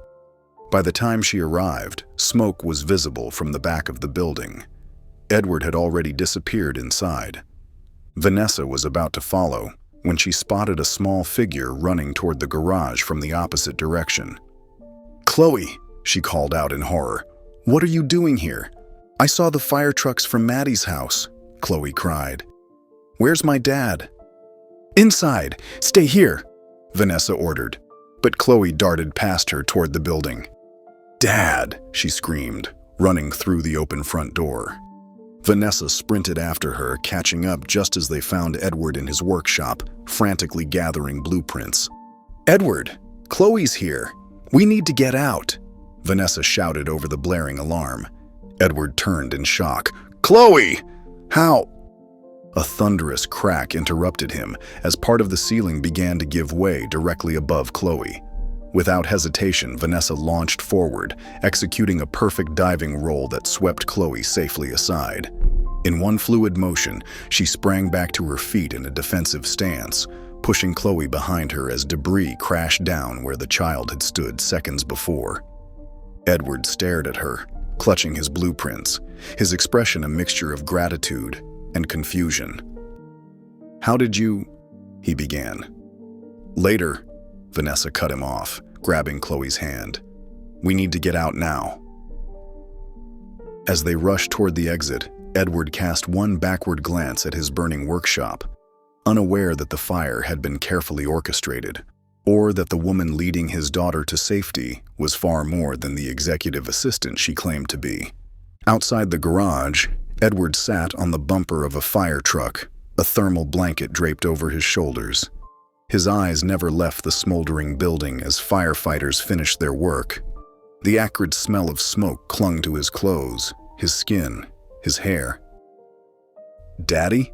By the time she arrived, smoke was visible from the back of the building. Edward had already disappeared inside. Vanessa was about to follow when she spotted a small figure running toward the garage from the opposite direction. "Chloe," she called out in horror. "What are you doing here?" "I saw the fire trucks from Maddie's house," Chloe cried. "Where's my dad?" "Inside! Stay here!" Vanessa ordered. but Chloe darted past her toward the building. "Dad!" she screamed, running through the open front door. Vanessa sprinted after her, catching up just as they found Edward in his workshop, frantically gathering blueprints. "Edward! Chloe's here! We need to get out!" Vanessa shouted over the blaring alarm. Edward turned in shock. "Chloe! How?" A thunderous crack interrupted him as part of the ceiling began to give way directly above Chloe. Without hesitation, Vanessa launched forward, executing a perfect diving roll that swept Chloe safely aside. In one fluid motion, she sprang back to her feet in a defensive stance, pushing Chloe behind her as debris crashed down where the child had stood seconds before. Edward stared at her, clutching his blueprints, his expression a mixture of gratitude and confusion. "How did you—" he began. "Later," Vanessa cut him off, grabbing Chloe's hand. "We need to get out now." As they rushed toward the exit, Edward cast one backward glance at his burning workshop, unaware that the fire had been carefully orchestrated, or that the woman leading his daughter to safety was far more than the executive assistant she claimed to be. Outside the garage, Edward sat on the bumper of a fire truck, a thermal blanket draped over his shoulders. His eyes never left the smoldering building as firefighters finished their work. The acrid smell of smoke clung to his clothes, his skin, his hair. "Daddy?"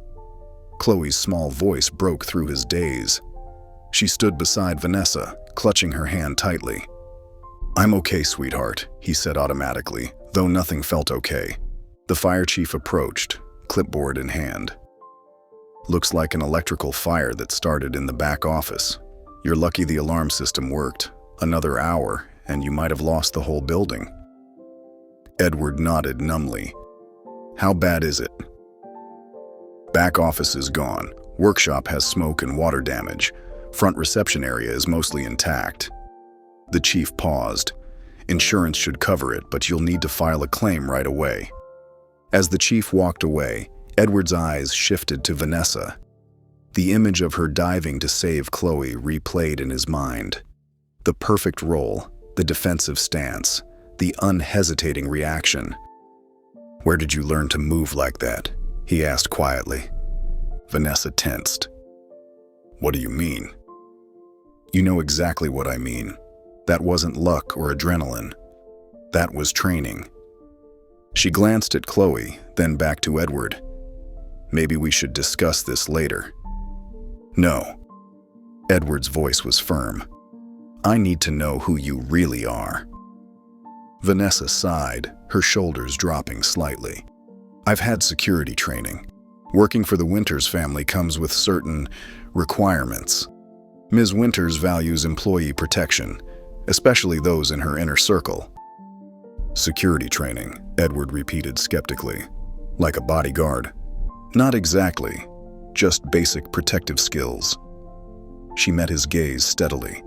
Chloe's small voice broke through his daze. She stood beside Vanessa, clutching her hand tightly. "I'm okay, sweetheart," he said automatically, though nothing felt okay. The fire chief approached, clipboard in hand. "Looks like an electrical fire that started in the back office. You're lucky the alarm system worked. Another hour, and you might have lost the whole building." Edward nodded numbly. "How bad is it?" "Back office is gone. Workshop has smoke and water damage. Front reception area is mostly intact." The chief paused. "Insurance should cover it, but you'll need to file a claim right away." As the chief walked away, Edward's eyes shifted to Vanessa. The image of her diving to save Chloe replayed in his mind. The perfect role, the defensive stance, the unhesitating reaction. "Where did you learn to move like that?" he asked quietly. Vanessa tensed. "What do you mean?" "You know exactly what I mean. That wasn't luck or adrenaline. That was training." She glanced at Chloe, then back to Edward. "Maybe we should discuss this later." "No." Edward's voice was firm. "I need to know who you really are." Vanessa sighed, her shoulders dropping slightly. "I've had security training. Working for the Winters family comes with certain requirements. Ms. Winters values employee protection, especially those in her inner circle." "Security training," Edward repeated skeptically. "Like a bodyguard?" "Not exactly. Just basic protective skills." She met his gaze steadily.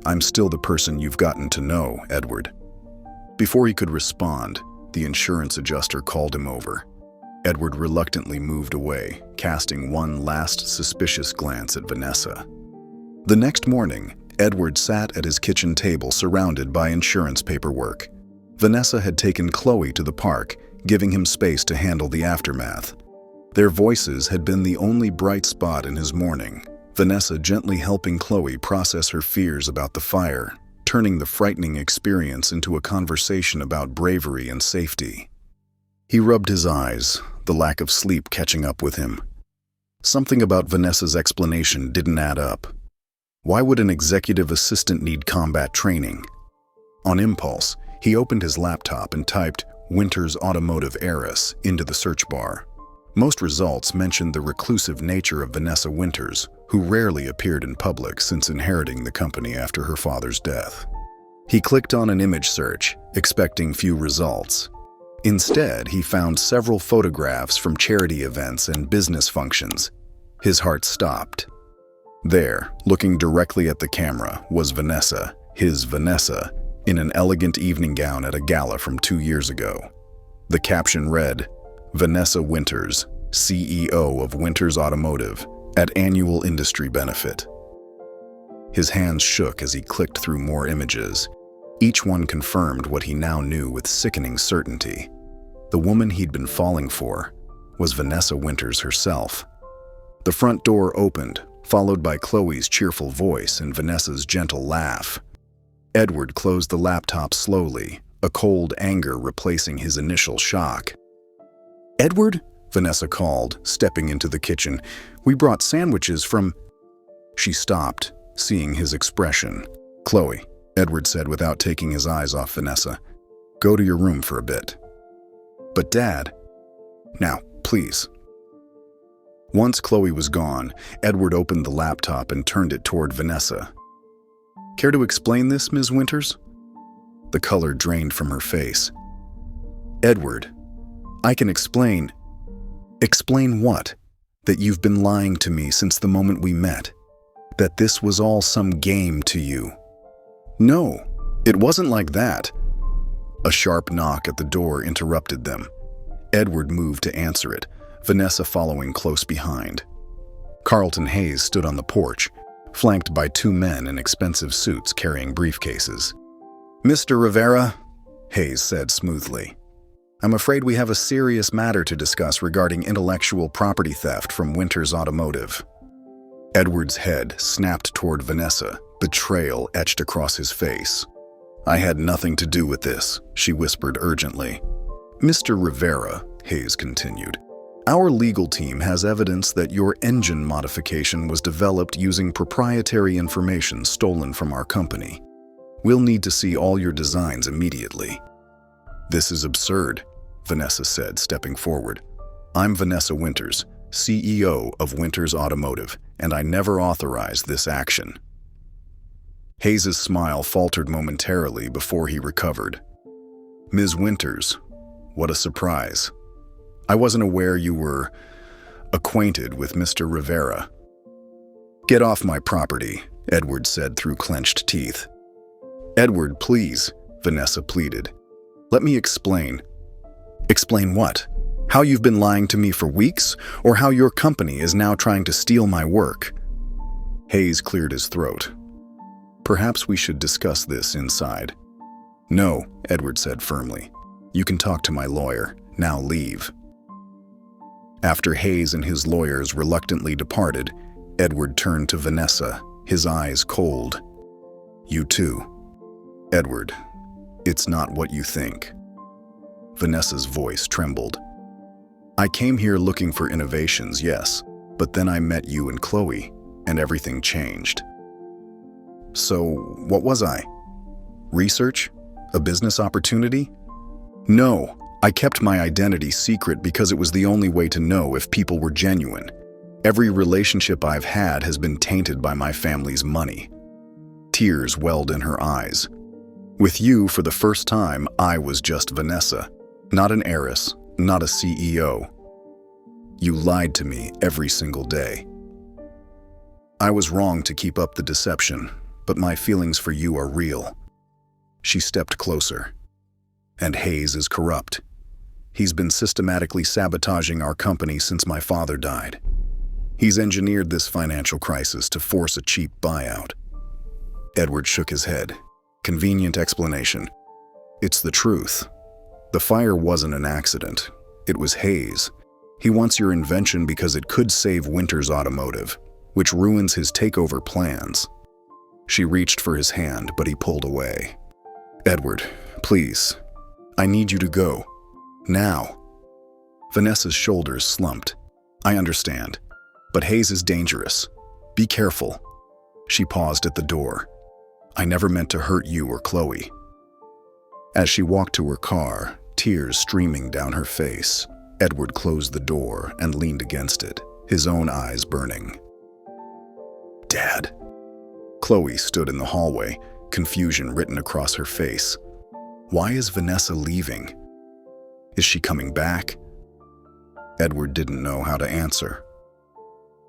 "I'm still the person you've gotten to know, Edward." Before he could respond, the insurance adjuster called him over. Edward reluctantly moved away, casting one last suspicious glance at Vanessa. The next morning, Edward sat at his kitchen table surrounded by insurance paperwork. Vanessa had taken Chloe to the park, giving him space to handle the aftermath. Their voices had been the only bright spot in his morning, Vanessa gently helping Chloe process her fears about the fire, turning the frightening experience into a conversation about bravery and safety. He rubbed his eyes, the lack of sleep catching up with him. Something about Vanessa's explanation didn't add up. Why would an executive assistant need combat training? On impulse, he opened his laptop and typed "Winters Automotive Heiress" into the search bar. Most results mentioned the reclusive nature of Vanessa Winters, who rarely appeared in public since inheriting the company after her father's death. He clicked on an image search, expecting few results. Instead, he found several photographs from charity events and business functions. His heart stopped. There, looking directly at the camera, was Vanessa, his Vanessa, in an elegant evening gown at a gala from 2 years ago. The caption read, "Vanessa Winters, CEO of Winters Automotive, at annual industry benefit." His hands shook as he clicked through more images. Each one confirmed what he now knew with sickening certainty. The woman he'd been falling for was Vanessa Winters herself. The front door opened, followed by Chloe's cheerful voice and Vanessa's gentle laugh. Edward closed the laptop slowly, a cold anger replacing his initial shock. "Edward?" Vanessa called, stepping into the kitchen. "We brought sandwiches from—" She stopped, seeing his expression. "Chloe," Edward said without taking his eyes off Vanessa, "go to your room for a bit." "But Dad—" "Now, please." Once Chloe was gone, Edward opened the laptop and turned it toward Vanessa. "Care to explain this, Ms. Winters?" The color drained from her face. "Edward, I can explain." "Explain what? That you've been lying to me since the moment we met? That this was all some game to you?" "No, it wasn't like that." A sharp knock at the door interrupted them. Edward moved to answer it, Vanessa following close behind. Carlton Hayes stood on the porch, flanked by two men in expensive suits carrying briefcases. "Mr. Rivera," Hayes said smoothly, "I'm afraid we have a serious matter to discuss regarding intellectual property theft from Winters Automotive." Edward's head snapped toward Vanessa, betrayal etched across his face. "I had nothing to do with this," she whispered urgently. "Mr. Rivera," Hayes continued, "our legal team has evidence that your engine modification was developed using proprietary information stolen from our company. We'll need to see all your designs immediately." "This is absurd," Vanessa said, stepping forward. "I'm Vanessa Winters, CEO of Winters Automotive, and I never authorized this action." Hayes' smile faltered momentarily before he recovered. "Ms. Winters, what a surprise. I wasn't aware you were acquainted with Mr. Rivera." "Get off my property," Edward said through clenched teeth. "Edward, please," Vanessa pleaded. "Let me explain." "Explain what? How you've been lying to me for weeks, or how your company is now trying to steal my work?" Hayes cleared his throat. "Perhaps we should discuss this inside." "No," Edward said firmly. "You can talk to my lawyer. Now leave." After Hayes and his lawyers reluctantly departed, Edward turned to Vanessa, his eyes cold. "You too. Edward, it's not what you think." Vanessa's voice trembled. "I came here looking for innovations, yes, but then I met you and Chloe, and everything changed." "So, what was I? Research? A business opportunity?" "No, I kept my identity secret because it was the only way to know if people were genuine. Every relationship I've had has been tainted by my family's money." Tears welled in her eyes. "With you, for the first time, I was just Vanessa, not an heiress, not a CEO. You lied to me every single day. I was wrong to keep up the deception, but my feelings for you are real." She stepped closer. "And Hayes is corrupt. He's been systematically sabotaging our company since my father died. He's engineered this financial crisis to force a cheap buyout." Edward shook his head. "Convenient explanation. It's the truth. The fire wasn't an accident. It was Hayes. He wants your invention because it could save Winters Automotive, which ruins his takeover plans." She reached for his hand, but he pulled away. "Edward, please. I need you to go. Now." Vanessa's shoulders slumped. "I understand. But Hayes is dangerous. Be careful." She paused at the door. "I never meant to hurt you or Chloe." As she walked to her car, tears streaming down her face, Edward closed the door and leaned against it, his own eyes burning. "Dad." Chloe stood in the hallway, confusion written across her face. Why is Vanessa leaving? Is she coming back? Edward didn't know how to answer.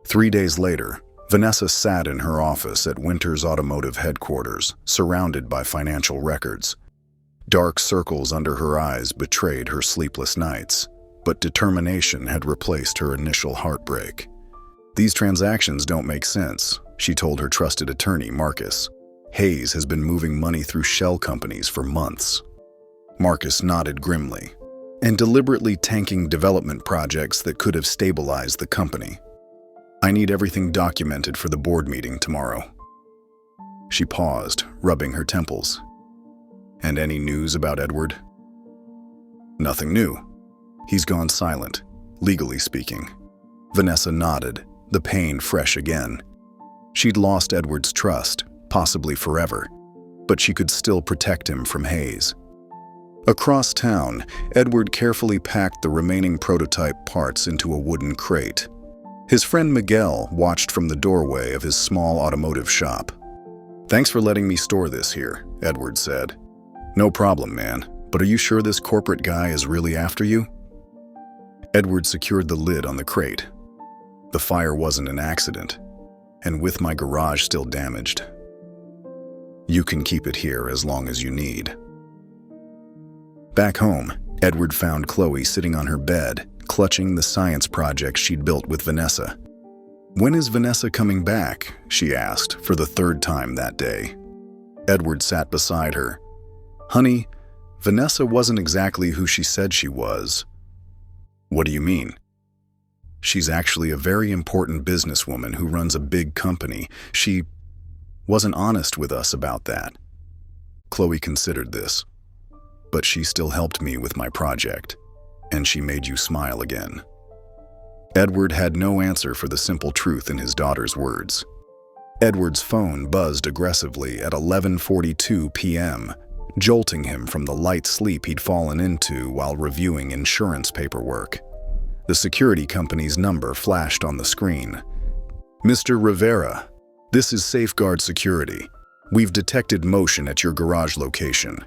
3 days later, Vanessa sat in her office at Winters Automotive headquarters, surrounded by financial records. Dark circles under her eyes betrayed her sleepless nights, but determination had replaced her initial heartbreak. "These transactions don't make sense. she told her trusted attorney, Marcus. Hayes has been moving money through shell companies for months. Marcus nodded grimly, and deliberately tanking development projects that could have stabilized the company. I need everything documented for the board meeting tomorrow. She paused, rubbing her temples. And any news about Edward? Nothing new. He's gone silent, legally speaking. Vanessa nodded, the pain fresh again. She'd lost Edward's trust, possibly forever, but she could still protect him from Hayes. Across town, Edward carefully packed the remaining prototype parts into a wooden crate. His friend Miguel watched from the doorway of his small automotive shop. "Thanks for letting me store this here," Edward said. "No problem, man, but are you sure this corporate guy is really after you?" Edward secured the lid on the crate. The fire wasn't an accident, and with my garage still damaged, you can keep it here as long as you need. Back home, Edward found Chloe sitting on her bed, clutching the science project she'd built with Vanessa. "When is Vanessa coming back?" she asked for the third time that day. Edward sat beside her. "Honey, Vanessa wasn't exactly who she said she was." "What do you mean?" "She's actually a very important businesswoman who runs a big company. She wasn't honest with us about that." Chloe considered this. "But she still helped me with my project, and she made you smile again." Edward had no answer for the simple truth in his daughter's words. Edward's phone buzzed aggressively at 11:42 p.m., jolting him from the light sleep he'd fallen into while reviewing insurance paperwork. The security company's number flashed on the screen. "Mr. Rivera, this is Safeguard Security. We've detected motion at your garage location.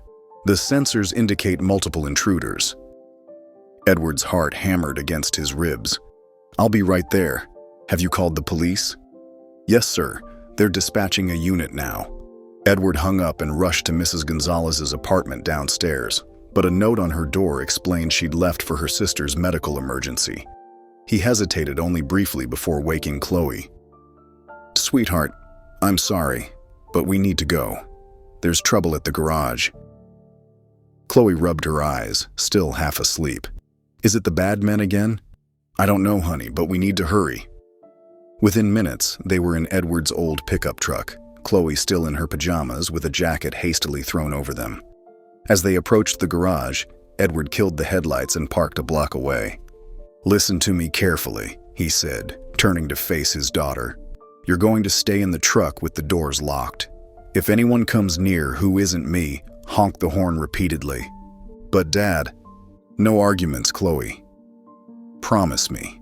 The sensors indicate multiple intruders." Edward's heart hammered against his ribs. "I'll be right there. Have you called the police?" "Yes, sir. They're dispatching a unit now." Edward hung up and rushed to Mrs. Gonzalez's apartment downstairs, but a note on her door explained she'd left for her sister's medical emergency. He hesitated only briefly before waking Chloe. "Sweetheart, I'm sorry, but we need to go. There's trouble at the garage." Chloe rubbed her eyes, still half asleep. "Is it the bad men again?" "I don't know, honey, but we need to hurry." Within minutes, they were in Edward's old pickup truck, Chloe still in her pajamas with a jacket hastily thrown over them. As they approached the garage, Edward killed the headlights and parked a block away. "Listen to me carefully," he said, turning to face his daughter. "You're going to stay in the truck with the doors locked. If anyone comes near who isn't me, honk the horn repeatedly." "But Dad..." "No arguments, Chloe. Promise me."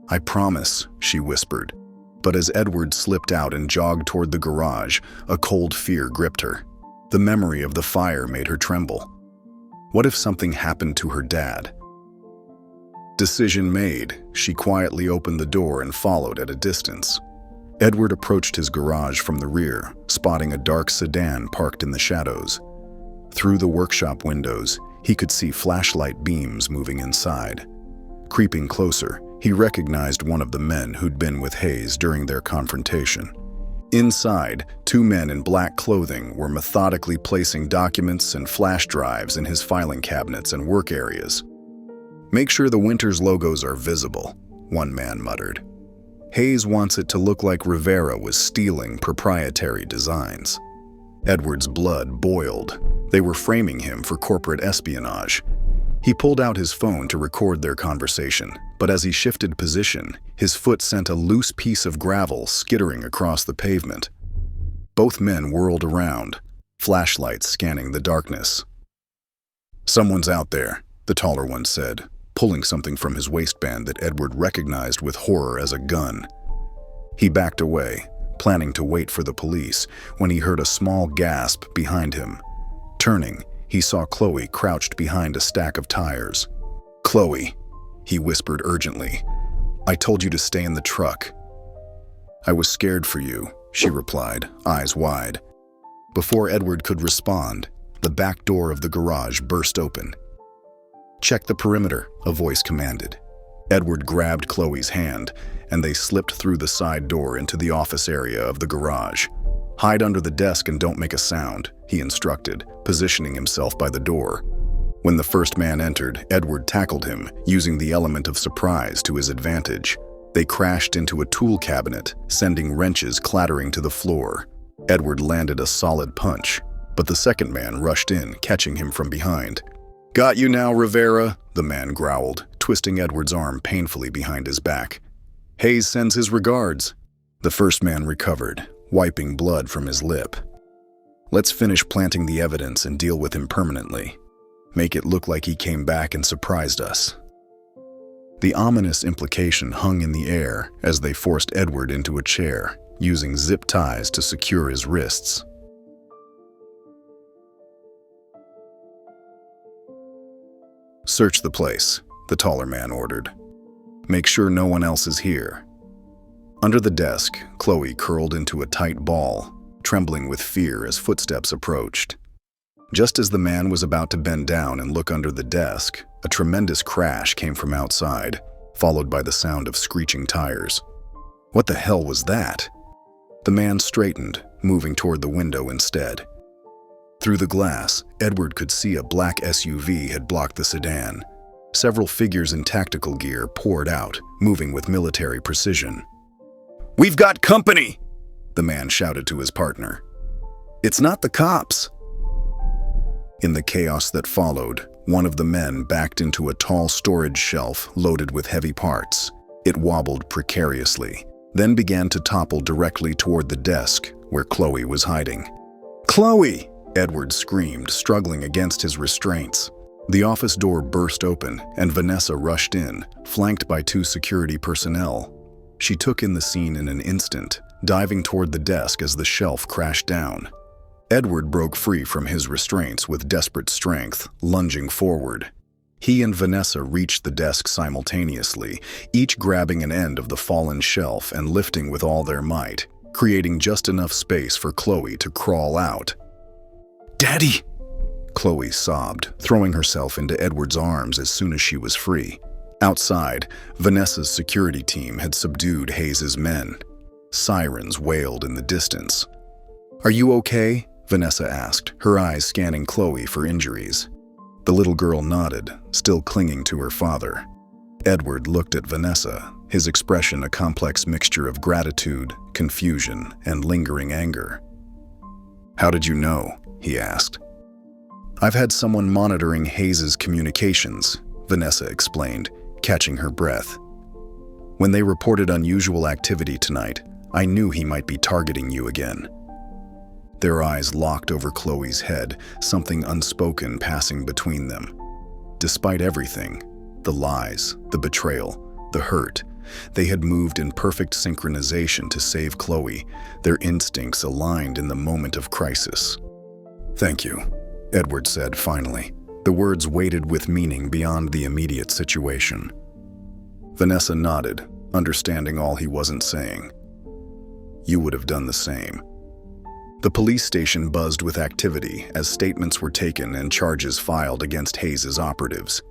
"I promise," she whispered. But as Edward slipped out and jogged toward the garage, a cold fear gripped her. The memory of the fire made her tremble. What if something happened to her dad? Decision made, she quietly opened the door and followed at a distance. Edward approached his garage from the rear, spotting a dark sedan parked in the shadows. Through the workshop windows, he could see flashlight beams moving inside. Creeping closer, he recognized one of the men who'd been with Hayes during their confrontation. Inside, two men in black clothing were methodically placing documents and flash drives in his filing cabinets and work areas. "Make sure the Winters logos are visible," one man muttered. "Hayes wants it to look like Rivera was stealing proprietary designs." Edward's blood boiled. They were framing him for corporate espionage. He pulled out his phone to record their conversation, but as he shifted position, his foot sent a loose piece of gravel skittering across the pavement. Both men whirled around, flashlights scanning the darkness. "Someone's out there," the taller one said, pulling something from his waistband that Edward recognized with horror as a gun. He backed away, planning to wait for the police, when he heard a small gasp behind him. Turning, he saw Chloe crouched behind a stack of tires. "Chloe," he whispered urgently, "I told you to stay in the truck." "I was scared for you," she replied, eyes wide. Before Edward could respond, the back door of the garage burst open. "Check the perimeter," a voice commanded. Edward grabbed Chloe's hand, and they slipped through the side door into the office area of the garage. "Hide under the desk and don't make a sound," he instructed, positioning himself by the door. When the first man entered, Edward tackled him, using the element of surprise to his advantage. They crashed into a tool cabinet, sending wrenches clattering to the floor. Edward landed a solid punch, but the second man rushed in, catching him from behind. "Got you now, Rivera," the man growled, twisting Edward's arm painfully behind his back. "Hayes sends his regards." The first man recovered, wiping blood from his lip. "Let's finish planting the evidence and deal with him permanently. Make it look like he came back and surprised us." The ominous implication hung in the air as they forced Edward into a chair, using zip ties to secure his wrists. "Search the place," the taller man ordered. "Make sure no one else is here." Under the desk, Chloe curled into a tight ball, trembling with fear as footsteps approached. Just as the man was about to bend down and look under the desk, a tremendous crash came from outside, followed by the sound of screeching tires. What the hell was that? The man straightened, moving toward the window instead. Through the glass, Edward could see a black SUV had blocked the sedan. Several figures in tactical gear poured out, moving with military precision. "We've got company!" the man shouted to his partner. "It's not the cops." In the chaos that followed, one of the men backed into a tall storage shelf loaded with heavy parts. It wobbled precariously, then began to topple directly toward the desk where Chloe was hiding. "Chloe!" Edward screamed, struggling against his restraints. The office door burst open, and Vanessa rushed in, flanked by 2 security personnel. She took in the scene in an instant, diving toward the desk as the shelf crashed down. Edward broke free from his restraints with desperate strength, lunging forward. He and Vanessa reached the desk simultaneously, each grabbing an end of the fallen shelf and lifting with all their might, creating just enough space for Chloe to crawl out. "Daddy!" Chloe sobbed, throwing herself into Edward's arms as soon as she was free. Outside, Vanessa's security team had subdued Hayes's men. Sirens wailed in the distance. "Are you okay?" Vanessa asked, her eyes scanning Chloe for injuries. The little girl nodded, still clinging to her father. Edward looked at Vanessa, his expression a complex mixture of gratitude, confusion, and lingering anger. "How did you know?" he asked. "I've had someone monitoring Hayes's communications," Vanessa explained, catching her breath. "When they reported unusual activity tonight, I knew he might be targeting you again." Their eyes locked over Chloe's head, something unspoken passing between them. Despite everything, the lies, the betrayal, the hurt, they had moved in perfect synchronization to save Chloe, their instincts aligned in the moment of crisis. "Thank you," Edward said finally. The words weighted with meaning beyond the immediate situation. Vanessa nodded, understanding all he wasn't saying. "You would have done the same." The police station buzzed with activity as statements were taken and charges filed against Hayes's operatives.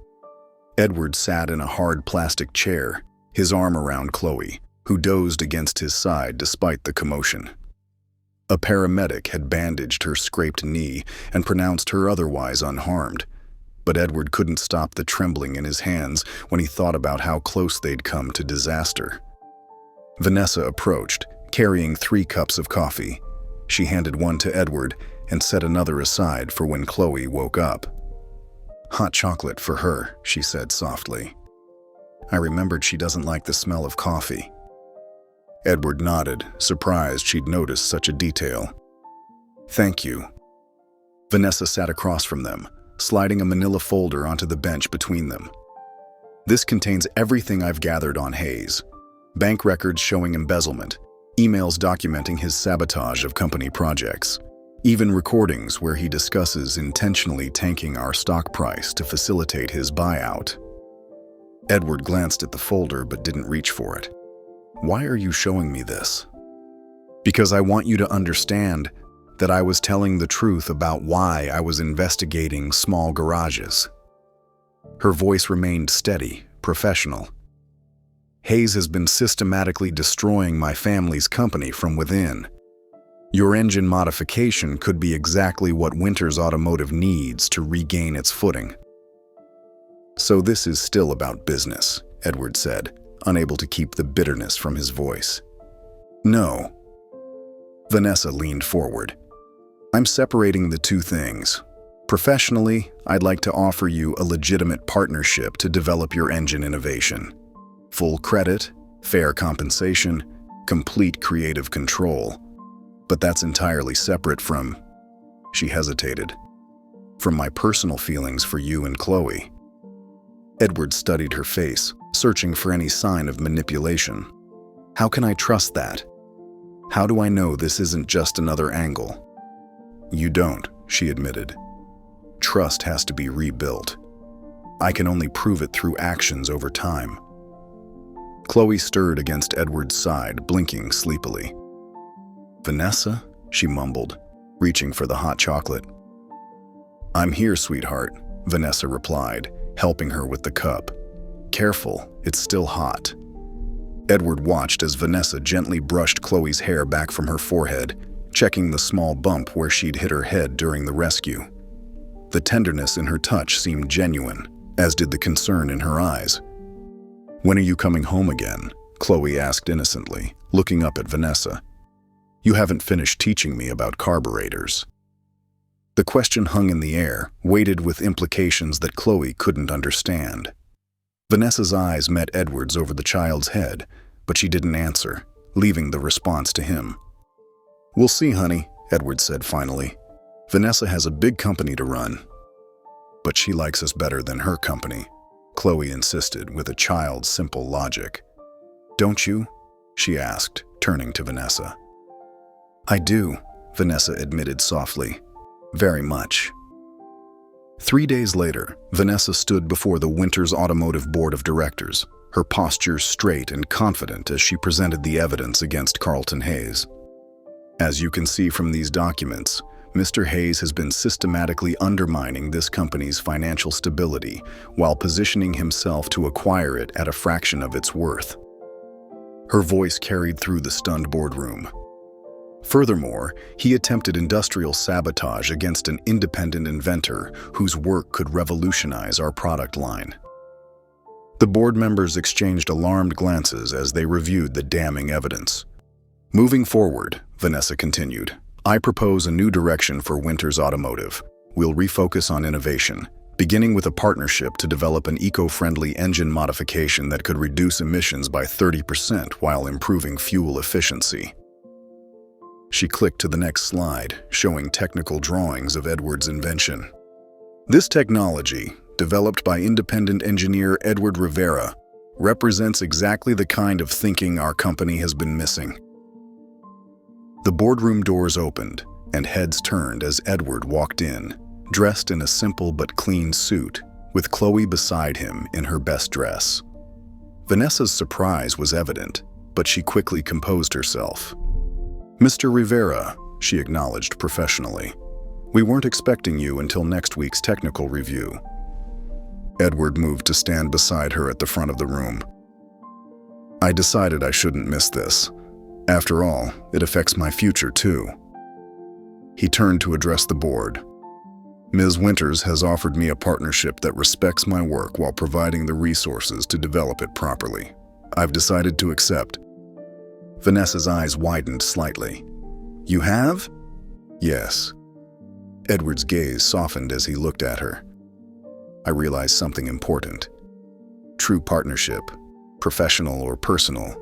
Edward sat in a hard plastic chair, his arm around Chloe, who dozed against his side despite the commotion. A paramedic had bandaged her scraped knee and pronounced her otherwise unharmed, but Edward couldn't stop the trembling in his hands when he thought about how close they'd come to disaster. Vanessa approached, carrying 3 cups of coffee. She handed one to Edward and set another aside for when Chloe woke up. "Hot chocolate for her," she said softly. "I remembered she doesn't like the smell of coffee." Edward nodded, surprised she'd noticed such a detail. "Thank you." Vanessa sat across from them, sliding a manila folder onto the bench between them. "This contains everything I've gathered on Hayes. Bank records showing embezzlement, emails documenting his sabotage of company projects, even recordings where he discusses intentionally tanking our stock price to facilitate his buyout." Edward glanced at the folder but didn't reach for it. "Why are you showing me this?" "Because I want you to understand that I was telling the truth about why I was investigating small garages." Her voice remained steady, professional. Hayes has been systematically destroying my family's company from within. Your engine modification could be exactly what Winters Automotive needs to regain its footing." "So this is still about business," Edward said, unable to keep the bitterness from his voice. "No." Vanessa leaned forward. "I'm separating the two things. Professionally, I'd like to offer you a legitimate partnership to develop your engine innovation. Full credit, fair compensation, complete creative control. But that's entirely separate from—" she hesitated, "from my personal feelings for you and Chloe." Edward studied her face, searching for any sign of manipulation. "How can I trust that? How do I know this isn't just another angle?" "You don't," she admitted. "Trust has to be rebuilt. I can only prove it through actions over time." Chloe stirred against Edward's side, blinking sleepily. "Vanessa?" she mumbled, reaching for the hot chocolate. "I'm here, sweetheart," Vanessa replied, helping her with the cup. "Careful, it's still hot." Edward watched as Vanessa gently brushed Chloe's hair back from her forehead, checking the small bump where she'd hit her head during the rescue. The tenderness in her touch seemed genuine, as did the concern in her eyes. "When are you coming home again?" Chloe asked innocently, looking up at Vanessa. "You haven't finished teaching me about carburetors." The question hung in the air, weighted with implications that Chloe couldn't understand. Vanessa's eyes met Edward's over the child's head, but she didn't answer, leaving the response to him. "We'll see, honey," Edward said finally. "Vanessa has a big company to run." "But she likes us better than her company," Chloe insisted with a child's simple logic. "Don't you?" she asked, turning to Vanessa. "I do," Vanessa admitted softly. "Very much." 3 days later, Vanessa stood before the Winters Automotive Board of Directors, her posture straight and confident as she presented the evidence against Carlton Hayes. "As you can see from these documents, Mr. Hayes has been systematically undermining this company's financial stability while positioning himself to acquire it at a fraction of its worth." Her voice carried through the stunned boardroom. Furthermore, he attempted industrial sabotage against an independent inventor whose work could revolutionize our product line. The board members exchanged alarmed glances as they reviewed the damning evidence. "Moving forward," Vanessa continued, "I propose a new direction for Winters Automotive. We'll refocus on innovation, beginning with a partnership to develop an eco-friendly engine modification that could reduce emissions by 30% while improving fuel efficiency." She clicked to the next slide, showing technical drawings of Edward's invention. "This technology, developed by independent engineer Edward Rivera, represents exactly the kind of thinking our company has been missing." The boardroom doors opened, and heads turned as Edward walked in, dressed in a simple but clean suit, with Chloe beside him in her best dress. Vanessa's surprise was evident, but she quickly composed herself. "Mr. Rivera," she acknowledged professionally, "we weren't expecting you until next week's technical review." Edward moved to stand beside her at the front of the room. "I decided I shouldn't miss this. After all, it affects my future too." He turned to address the board. "Ms. Winters has offered me a partnership that respects my work while providing the resources to develop it properly. I've decided to accept." Vanessa's eyes widened slightly. "You have?" "Yes." Edward's gaze softened as he looked at her. "I realized something important. True partnership, professional or personal,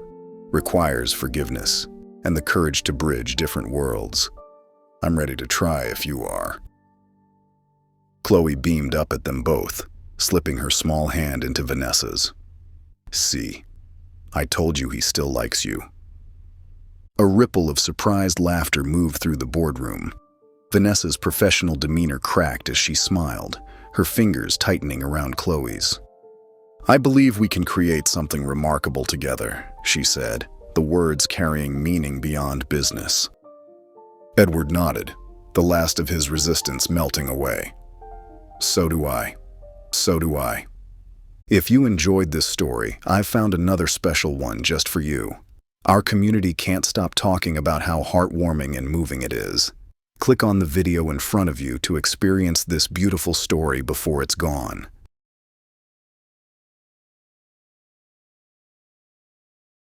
requires forgiveness and the courage to bridge different worlds. I'm ready to try if you are." Chloe beamed up at them both, slipping her small hand into Vanessa's. "See, I told you he still likes you." A ripple of surprised laughter moved through the boardroom. Vanessa's professional demeanor cracked as she smiled, her fingers tightening around Chloe's. "I believe we can create something remarkable together," she said, the words carrying meaning beyond business. Edward nodded, the last of his resistance melting away. "So do I. So do I." If you enjoyed this story, I've found another special one just for you. Our community can't stop talking about how heartwarming and moving it is. Click on the video in front of you to experience this beautiful story before it's gone.